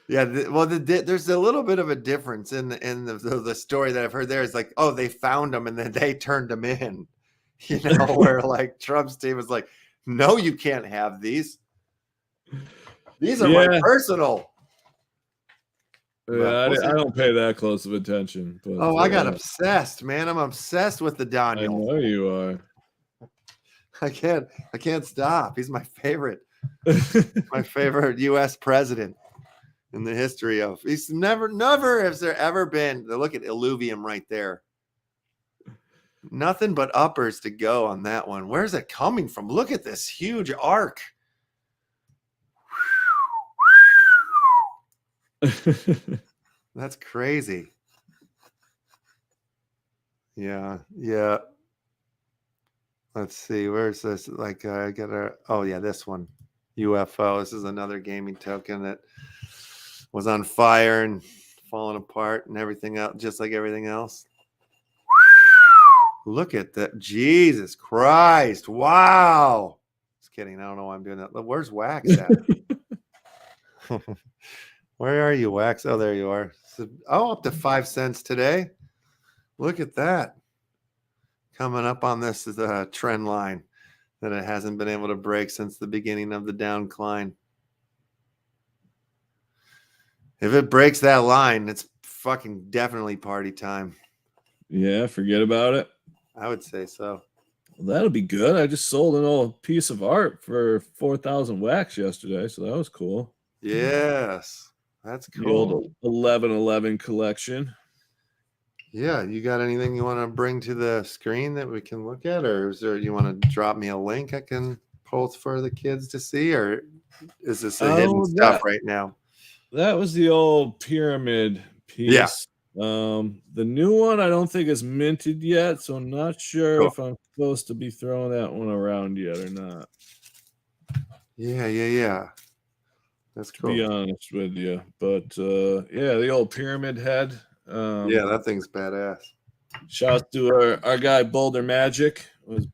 Yeah. There's a little bit of a difference in the story that I've heard. There is like, oh, they found them and then they turned them in. You know, where like Trump's team was like, no, you can't have these. These are my personal. Yeah, I don't pay that close of attention. But, I got obsessed, man. I'm obsessed with the Daniel. I know you are. I can't stop. He's my favorite. My favorite U.S. president in the history of. He's never has there ever been. Look at Illuvium right there. Nothing but uppers to go on that one. Where's it coming from? Look at this huge arc. That's crazy. Yeah. Let's see. Where's this? Like, I gotta. Oh yeah, this one. UFO. This is another gaming token that was on fire and falling apart and everything else, just like everything else. Look at that. Jesus Christ. Wow. Just kidding. I don't know why I'm doing that. Where's Wax at? Where are you, Wax? Oh, there you are. So, up to 5 cents today. Look at that. Coming up on this is a trend line that it hasn't been able to break since the beginning of the downcline. If it breaks that line, it's fucking definitely party time. Yeah, forget about it. I would say so. Well, that'll be good. I just sold an old piece of art for 4,000 wax yesterday, so that was cool. Yes, that's cool. The old 1111 collection. Yeah, you got anything you want to bring to the screen that we can look at, or is there you want to drop me a link I can post for the kids to see, or is this a hidden stuff right now? That was the old pyramid piece. Yeah. The new one I don't think is minted yet, so I'm not sure if I'm supposed to be throwing that one around yet or not. Yeah. That's cool. To be honest with you, but yeah, the old pyramid head. Yeah, that thing's badass. Shout out to our guy Boulder Magic, was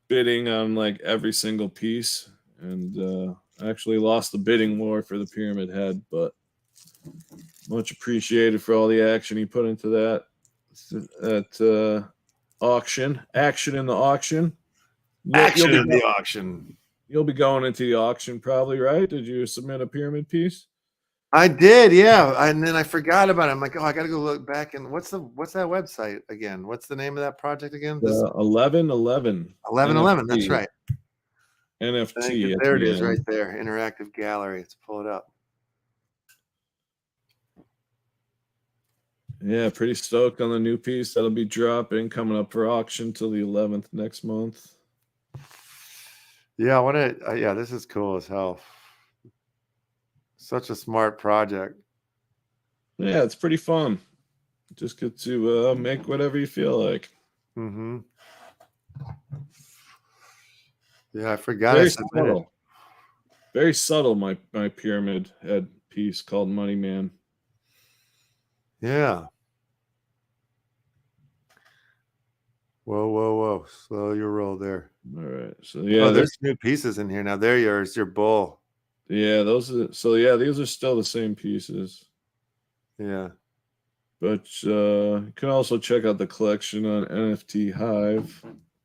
bidding on like every single piece, and actually lost the bidding war for the pyramid head, but much appreciated for all the action he put into that auction. Action in the auction. Action in the auction. You'll be going into the auction probably, right? Did you submit a pyramid piece? I did, yeah. And then I forgot about it. I'm like, I gotta go look back. And what's that website again? What's the name of that project again? 1111. 1111. That's right. NFT. There it is, right there. Interactive gallery. Let's pull it up. Yeah, pretty stoked on the new piece that'll be dropping, coming up for auction till the 11th next month. Yeah, this is cool as hell. Such a smart project. Yeah, it's pretty fun. Just get to make whatever you feel like. Mm-hmm. Yeah, I forgot. Very subtle. Very subtle, my pyramid head piece called Money Man. Yeah. Whoa. Slow your roll there. All right. So yeah, there's new pieces in here now. There yours, your bull. Yeah, those are these are still the same pieces. Yeah. But you can also check out the collection on NFT Hive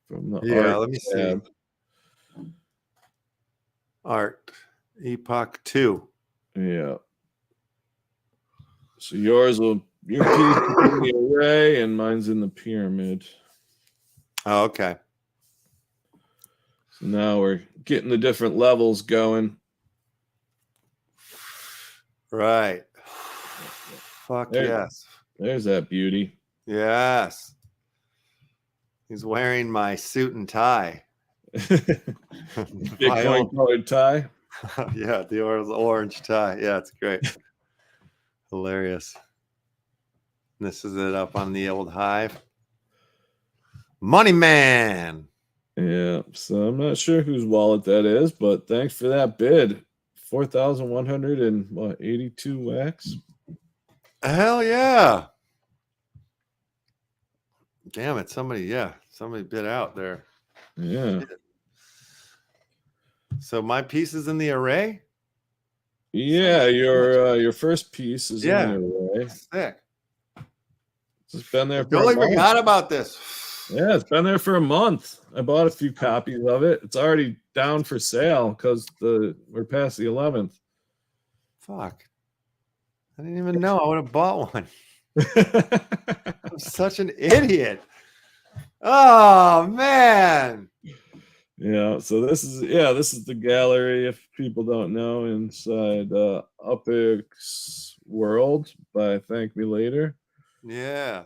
from the art Let me tab. see. Art. Epoch 2. Yeah. So your piece is in the array and mine's in the pyramid. Oh, okay. So now we're getting the different levels going. Right. Fuck yes. There's that beauty. Yes. He's wearing my suit and tie. Bitcoin colored tie. Yeah, the orange tie. Yeah, it's great. Hilarious. This is it up on the old Hive. Money Man. Yeah, so I'm not sure whose wallet that is, but thanks for that bid. 4,182 wax. Hell yeah. Damn it. Somebody bid out there. Yeah. So my piece is in the array? Yeah, your first piece is in the array. Sick. It's been there for totally forgot about this. Yeah, it's been there for a month. I bought a few copies of it. It's already down for sale because we're past the 11th. Fuck. I didn't even know I would have bought one. I'm such an idiot. Oh man. Yeah, so this is the gallery, if people don't know, inside Upix World by Thank Me Later. Yeah.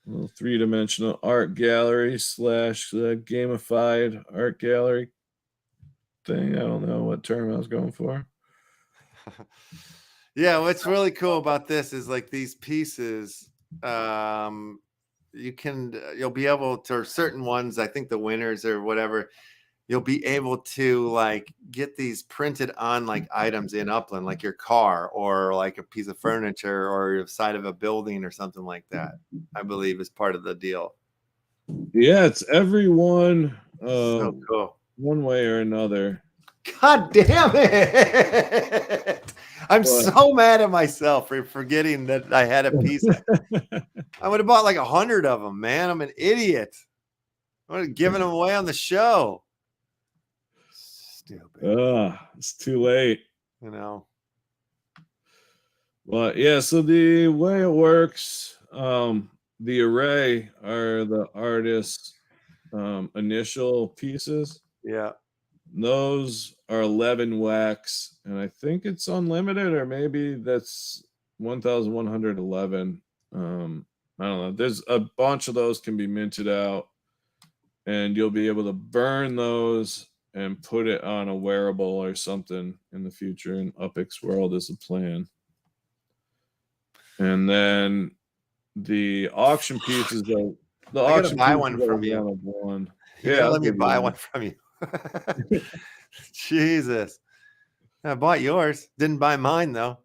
A little three-dimensional art gallery / gamified art gallery thing. I don't know what term I was going for. Yeah, what's really cool about this is like these pieces, you'll be able to, or certain ones, I think the winners or whatever, you'll be able to like get these printed on like items in Upland, like your car or like a piece of furniture or the side of a building or something like that. I believe is part of the deal. Yeah, it's everyone So cool. One way or another. God damn it. I'm so mad at myself for forgetting that I had a piece. I would have bought like 100 of them, man. I'm an idiot. I would have given them away on the show. Stupid. It's too late. You know. Well, yeah, so the way it works, the array are the artist's initial pieces. Yeah. Those are 11 wax, and I think it's unlimited, or maybe that's 1,111. I don't know. There's a bunch of those can be minted out, and you'll be able to burn those and put it on a wearable or something in the future. In Upix World is the plan. And then the auction pieces are the I auction. Gotta buy one from you. One. Yeah, let me buy one from you. Jesus. I bought yours. Didn't buy mine though.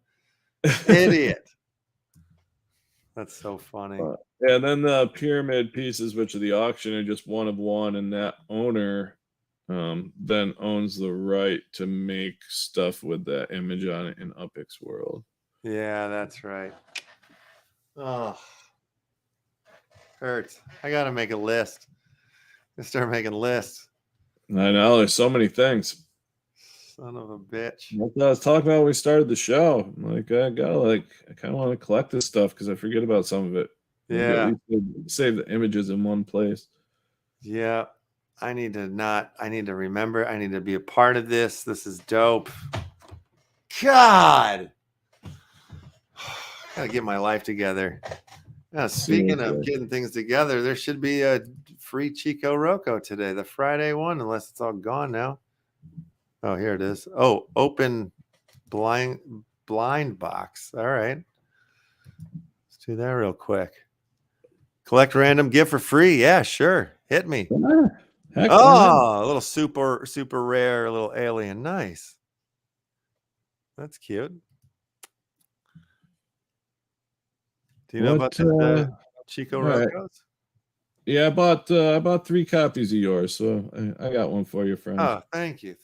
Idiot. That's so funny. And then the pyramid pieces, which are the auction, are just one of one, and that owner then owns the right to make stuff with that image on it in Upix World. Yeah, that's right. Oh, hurts. I gotta make a list. I start making lists. I know there's so many things. Son of a bitch. That's what I was talking about when we started the show. Like I kind of want to collect this stuff because I forget about some of it. Yeah. Save the images in one place. Yeah. I need to remember. I need to be a part of this. This is dope. God. Gotta get my life together. Speaking of getting things together, there should be a free Chico Roco today, the Friday one, unless it's all gone now. Oh, here it is. Oh, open blind box. All right. Let's do that real quick. Collect random gift for free. Yeah, sure. Hit me. A little super rare, a little alien. Nice. That's cute. Do you know about the Chico Rocos? Yeah, I bought 3 copies of yours, so I got one for you, friend. Oh, thank you.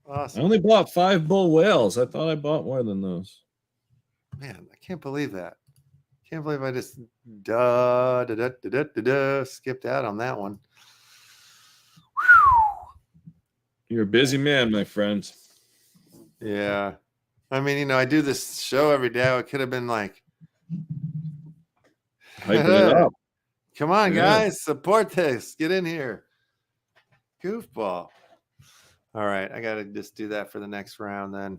Awesome. I only bought 5 bull whales. I thought I bought more than those. Man, I can't believe that. Can't believe I just skipped out on that one. You're a busy man, my friend. Yeah. I mean, I do this show every day. It could have been like, Hyping it up. Come on, guys, support this. Get in here. Goofball. All right, I got to just do that for the next round then.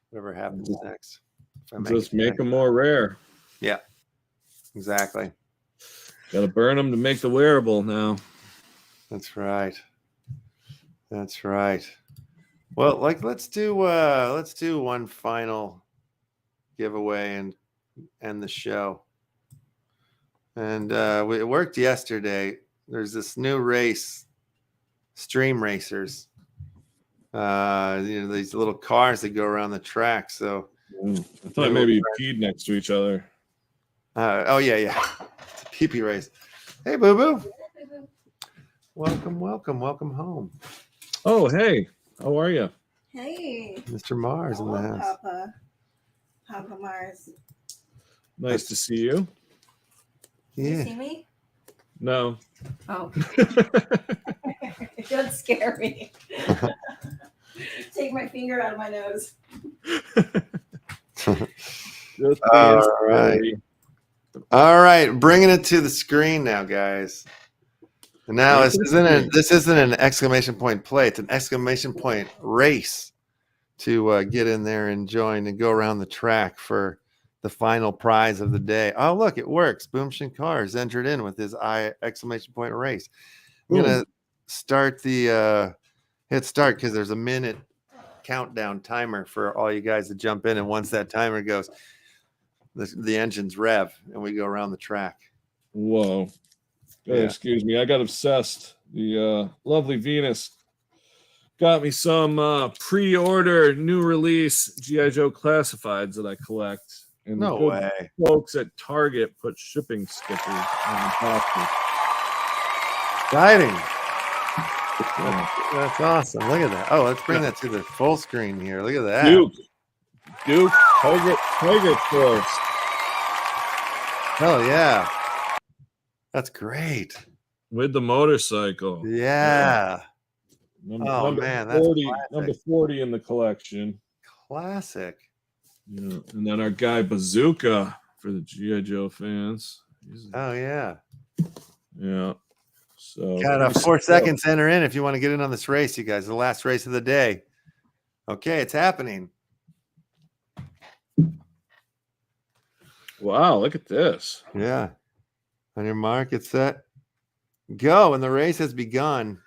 Whatever happens next. Just make them more rare. Yeah, exactly. Got to burn them to make the wearable now. That's right. Well, let's do one final giveaway and end the show. And it worked yesterday. There's this new race, Stream Racers. These little cars that go around the track. So I thought maybe you peed next to each other. Oh yeah. It's a pee-pee race. Hey, Boo Boo. Welcome home. Oh, hey. How are you? Hey. Mr. Mars in the house. Papa Mars. Nice to see you. Yeah. You see me? No. Oh. Don't scare me. Take my finger out of my nose. All right, bringing it to the screen now, guys. And now this isn't an exclamation point play; it's an exclamation point race to get in there and join and go around the track for the final prize of the day. Oh, look, it works. Boom Shankar entered in with his exclamation point race. I'm gonna start the hit start because there's a minute countdown timer for all you guys to jump in, and once that timer goes, the engines rev and we go around the track. Whoa. Excuse me, I got obsessed. The lovely Venus got me some pre-order new release G.I. Joe classifieds that I collect. And no way. Folks at Target put shipping stickers on the boxes. Exciting. That's awesome. Look at that. Oh, let's bring that to the full screen here. Look at that. Duke, Target Force. Hell yeah. That's great. With the motorcycle. Yeah. Number 40 in the collection. Classic. Yeah. And then our guy Bazooka for the G.I. Joe fans. Oh yeah. Yeah. So got 4 seconds to enter in if you want to get in on this race, you guys. The last race of the day. Okay, it's happening. Wow, look at this. Yeah. On your mark, get set, go. And the race has begun.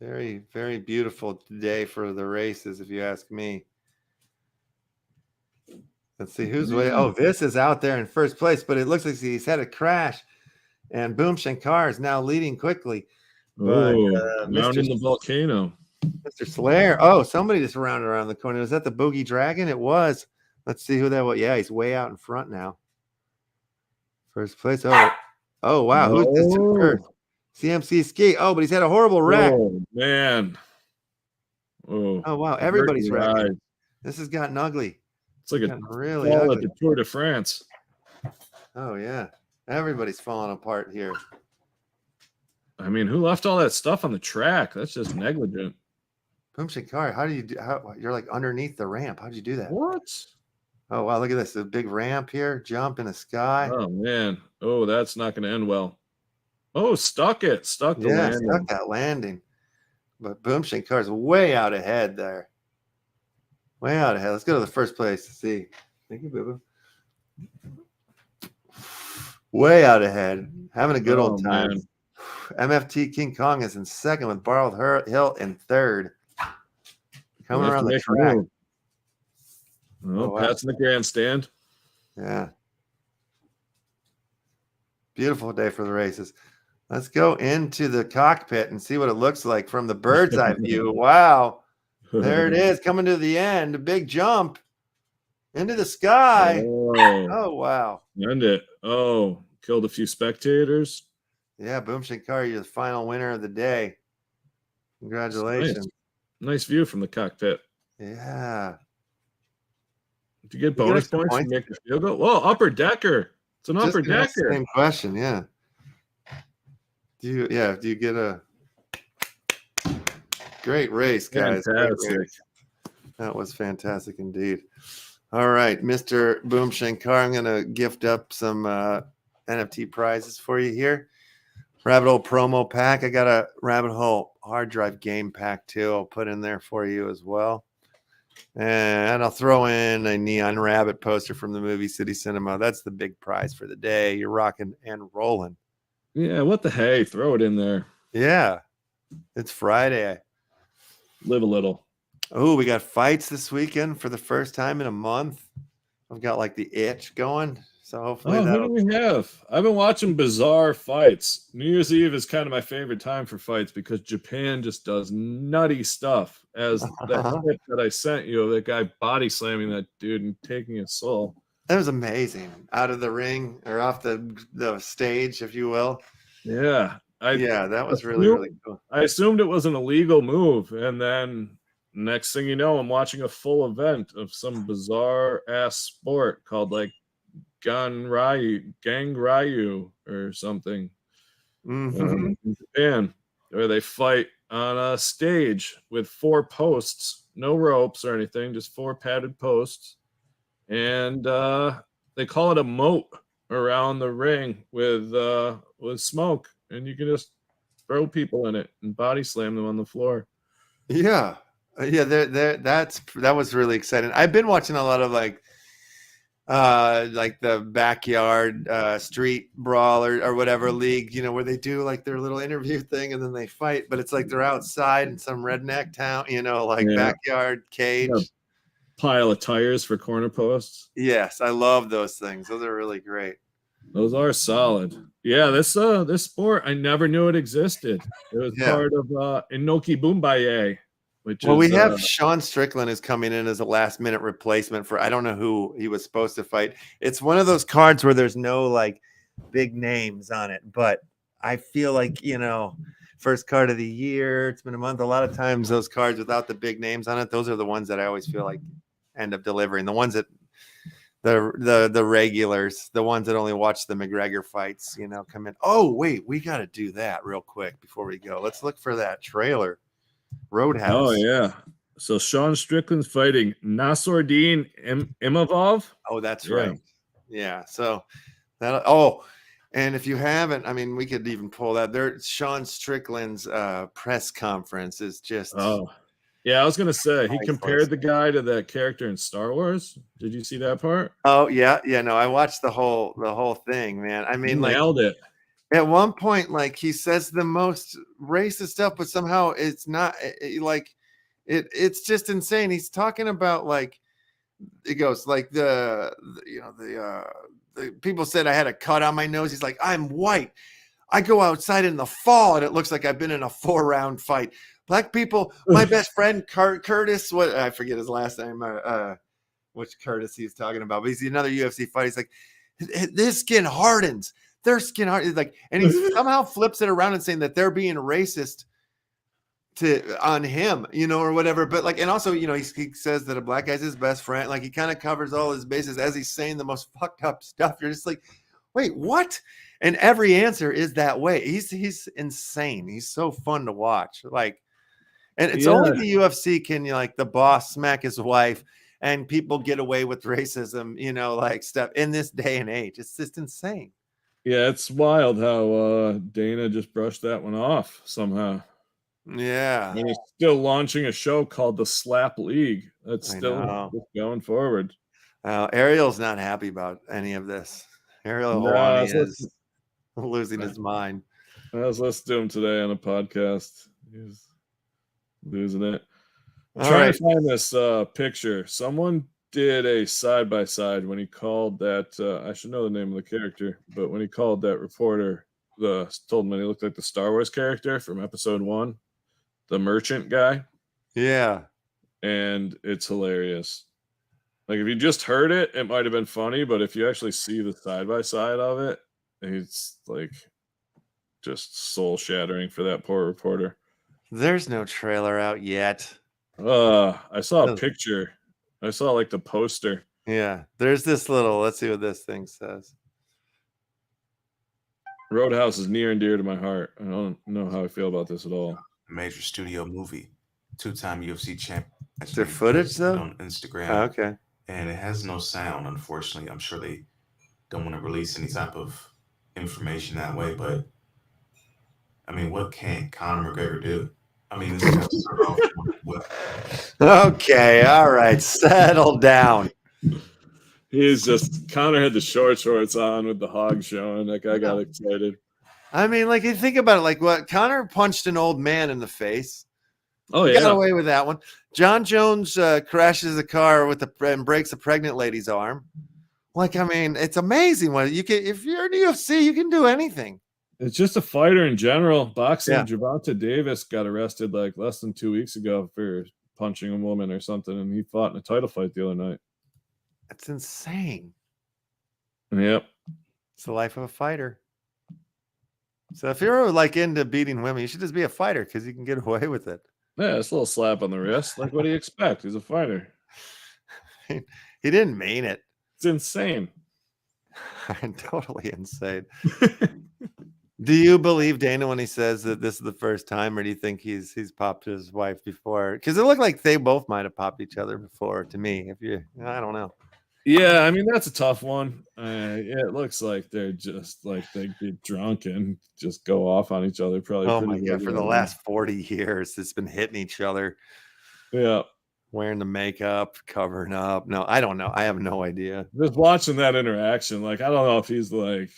Very, very beautiful day for the races, if you ask me. Let's see who's way. Oh, this is out there in first place, but it looks like he's had a crash. And Boom Shankar is now leading quickly. Oh, down in the volcano. Mr. Slayer. Oh, somebody just rounded around the corner. Was that the Boogie Dragon? It was. Let's see who that was. Yeah, he's way out in front now. First place. Oh wow. Who's this in first? CMC Ski. Oh, but he's had a horrible wreck. Oh, man. Oh wow. Everybody's wrecking. This has gotten ugly. It's like a really ugly. At the Tour de France. Oh yeah. Everybody's falling apart here. I mean, who left all that stuff on the track? That's just negligent. Boom Shankar, how do you do? You're like underneath the ramp. How'd you do that? What? Oh wow, look at this. A big ramp here. Jump in the sky. Oh man. Oh, that's not going to end well. Oh, stuck the landing. Stuck that landing. But Boom Shankar's way out ahead there. Way out ahead. Let's go to the first place to see. Thank you, Boo Boo. Way out ahead. Having a good old time. Man. MFT King Kong is in second with Borrowed Hill in third. Coming around the track. Oh, passing the grandstand. Yeah. Beautiful day for the races. Let's go into the cockpit and see what it looks like from the bird's eye view. Wow. There it is, coming to the end. A big jump into the sky. Oh wow. End it. Oh, killed a few spectators. Yeah, Boom Shankar, you're the final winner of the day. Congratulations. Nice view from the cockpit. Yeah. Did you get You get bonus extra points for points? making a field goal? Whoa, upper decker. It's an Just upper gonna ask the decker. same question, yeah. Do you get a great race, guys? Great Fantastic. race. That was fantastic indeed. All right, Mr. Boom Shankar, I'm gonna gift up some NFT prizes for you here. Rabbit Hole promo pack. I got a Rabbit Hole hard drive game pack too. I'll put in there for you as well. And I'll throw in a Neon Rabbit poster from the movie City Cinema. That's the big prize for the day. You're rocking and rolling. Yeah, what the hey? Throw it in there. Yeah, it's Friday. Live a little. Oh, we got fights this weekend for the first time in a month. I've got like the itch going. So hopefully Who do we have? I've been watching bizarre fights. New Year's Eve is kind of my favorite time for fights because Japan just does nutty stuff. As that clip that I sent you of that guy body slamming that dude and taking his soul. That was amazing. Out of the ring or off the stage, if you will. Yeah. That was really cool. I assumed it was an illegal move, and then next thing you know, I'm watching a full event of some bizarre ass sport called like Gang Ryu or something in Japan, where they fight on a stage with 4 posts, no ropes or anything, just 4 padded posts, and they call it a moat around the ring with smoke, and you can just throw people in it and body slam them on the floor. Yeah, that was really exciting. I've been watching a lot of like the backyard street brawl or whatever league, where they do like their little interview thing and then they fight, but it's like they're outside in some redneck town, backyard cage. Yeah. Pile of tires for corner posts. Yes, I love those things. Those are really great. Those are solid. Yeah, this sport, I never knew it existed. It was part of Inoki Bumbaye. We have Sean Strickland is coming in as a last minute replacement for, I don't know who he was supposed to fight. It's one of those cards where there's no like big names on it, but I feel like, first card of the year, it's been a month. A lot of times those cards without the big names on it, those are the ones that I always feel like end up delivering. The ones that the regulars, the ones that only watch the McGregor fights, come in. Oh, wait, we got to do that real quick before we go. Let's look for that trailer. Roadhouse. Oh yeah. So Sean Strickland's fighting Nasruddin Imavov. Oh, that's right. Yeah. So that. And if you haven't, I mean, we could even pull that. There, Sean Strickland's press conference is just. Oh, yeah. I was gonna say he compared the guy to that character in Star Wars. Did you see that part? Oh yeah. No, I watched the whole thing, man. I mean, he nailed it. At one point, like he says the most racist stuff, but somehow it's not it's just insane. He's talking about like it goes like the people said I had a cut on my nose. He's like, I'm white. I go outside in the fall and it looks like I've been in a 4-round fight. Black people, my best friend Curtis, what I forget his last name, which Curtis he's talking about, but he's another UFC fighter. He's like, his skin hardens. Their skin like, and he somehow flips it around and saying that they're being racist on him, or whatever. But like, and also, he says that a black guy's his best friend. Like he kind of covers all his bases as he's saying the most fucked up stuff. You're just like, wait, what? And every answer is that way. He's insane. He's so fun to watch. Like, and it's only the UFC can the boss smack his wife and people get away with racism, like stuff in this day and age. It's just insane. Yeah, it's wild how Dana just brushed that one off somehow. Yeah. And he's still launching a show called the Slap League. That's still going forward. Ariel's not happy about any of this. Ariel is losing his mind. I was listening to him today on a podcast. He's losing it. I'm trying to find this picture. Someone did a side-by-side when he called that I should know the name of the character, but when he called that reporter, told him he looked like the Star Wars character from episode 1, the merchant guy. Yeah. And it's hilarious. Like if you just heard it, it might have been funny, but if you actually see the side-by-side of it, It's like just soul shattering for that poor reporter. There's no trailer out yet. I saw a picture. I saw like the poster. Yeah, there's this little. Let's see what this thing says. Roadhouse is near and dear to my heart. I don't know how I feel about this at all. Major studio movie, 2-time UFC champ. Is there footage though? On Instagram. Oh, okay. And it has no sound, unfortunately. I'm sure they don't want to release any type of information that way, but I mean, what can Conor McGregor do? I mean, this is start off with Okay, all right, settle down. He's just Conor had the shorts on with the hog showing. That guy got excited. I mean, like you think about it, like what Conor punched an old man in the face. Oh He yeah, got away with that one. John Jones crashes a car and breaks a pregnant lady's arm. Like, I mean, it's amazing what you can. If you're in the UFC, you can do anything. it's just a fighter in general. Boxing. Yeah. Gervonta Davis got arrested like less than 2 weeks ago for punching a woman or something, and he fought in a title fight the other night. That's insane. Yep. It's the life of a fighter. So if you're like into beating women, you should just be a fighter because you can get away with it. Yeah, it's a little slap on the wrist. Like, what do you expect? He's a fighter. He didn't mean it. It's insane. Totally insane. Do you believe Dana when he says that this is the first time, or do you think he's popped his wife before? Because it looked like they both might have popped each other before. To me, I don't know. Yeah, I mean that's a tough one. Yeah, it looks like they're just like they get drunk and just go off on each other. Probably. Oh my god! For the last 40 years, it's been hitting each other. Yeah. Wearing the makeup, covering up. No, I don't know. I have no idea. Just watching that interaction, like I don't know if he's like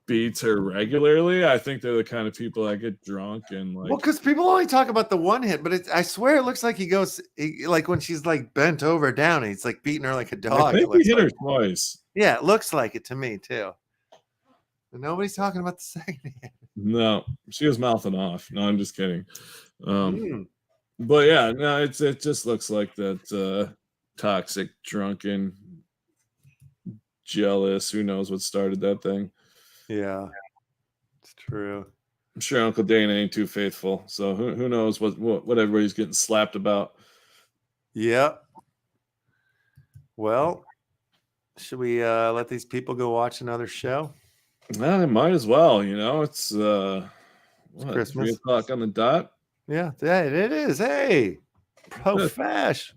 beats her regularly. I think they're the kind of people that get drunk and like. Well, because people only talk about the one hit, but I swear it looks like he goes like when she's like bent over down, he's like beating her like a dog. I think he hit her twice. Yeah, it looks like it to me too. But nobody's talking about the second hit. No, she was mouthing off. No, I'm just kidding. But yeah, no, it just looks like that toxic, drunken, jealous. Who knows what started that thing? Yeah, it's true. I'm sure Uncle Dana ain't too faithful, so who knows what everybody's getting slapped about. Yeah. Well, should we let these people go watch another show? Well, they might as well. You know, it's Christmas. 3:00 on the dot. Yeah, it is. Hey, profesh.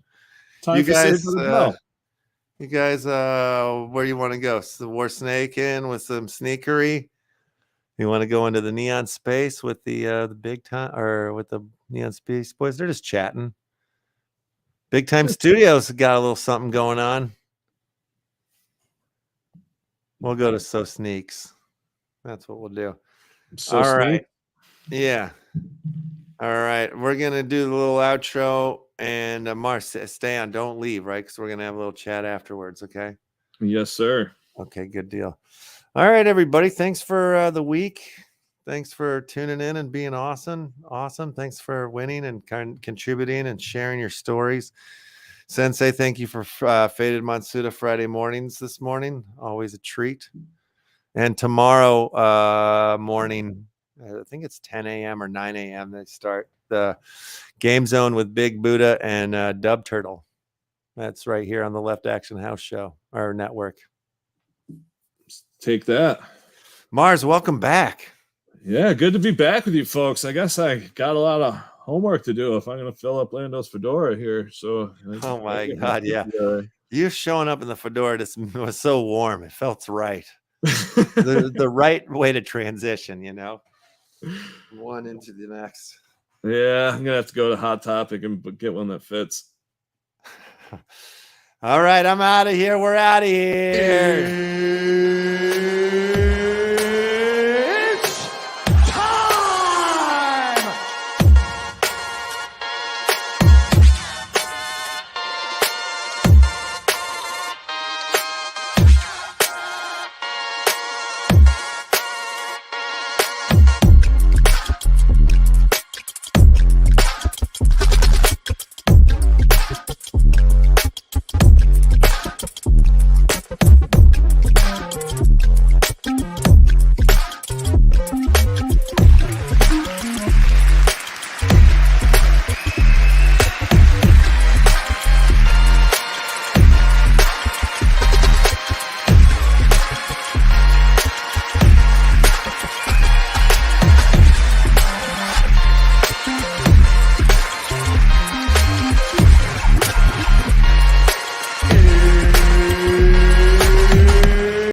Time to save for the bell. You guys, where you want to go? So War Snake in with some sneakery. You want to go into the Neon Space with the big time, or with the Neon Space boys? They're just chatting. Big Time Studios got a little something going on. We'll go to So Sneaks. That's what we'll do. So All Sneak? right. Yeah. All right. We're gonna do the little outro. And Mars, stay on. Don't leave, right? Because we're going to have a little chat afterwards, okay? Yes, sir. Okay, good deal. All right, everybody. Thanks for the week. Thanks for tuning in and being awesome. Awesome. Thanks for winning and contributing and sharing your stories. Sensei, thank you for Faded Matsuda Friday mornings this morning. Always a treat. And tomorrow morning, I think it's 10 a.m. or 9 a.m. they start the Game Zone with Big Buddha and Dub Turtle. That's right here on the Left Action House Show, our network. Take that. Mars, welcome back. Yeah, good to be back with you folks. I guess I got a lot of homework to do if I'm going to fill up Lando's fedora here. So, oh my God, yeah. You showing up in the fedora just was so warm. It felt right. the right way to transition, you know, one into the next. Yeah, I'm gonna have to go to Hot Topic and get one that fits. All right, I'm out of here. We're out of here.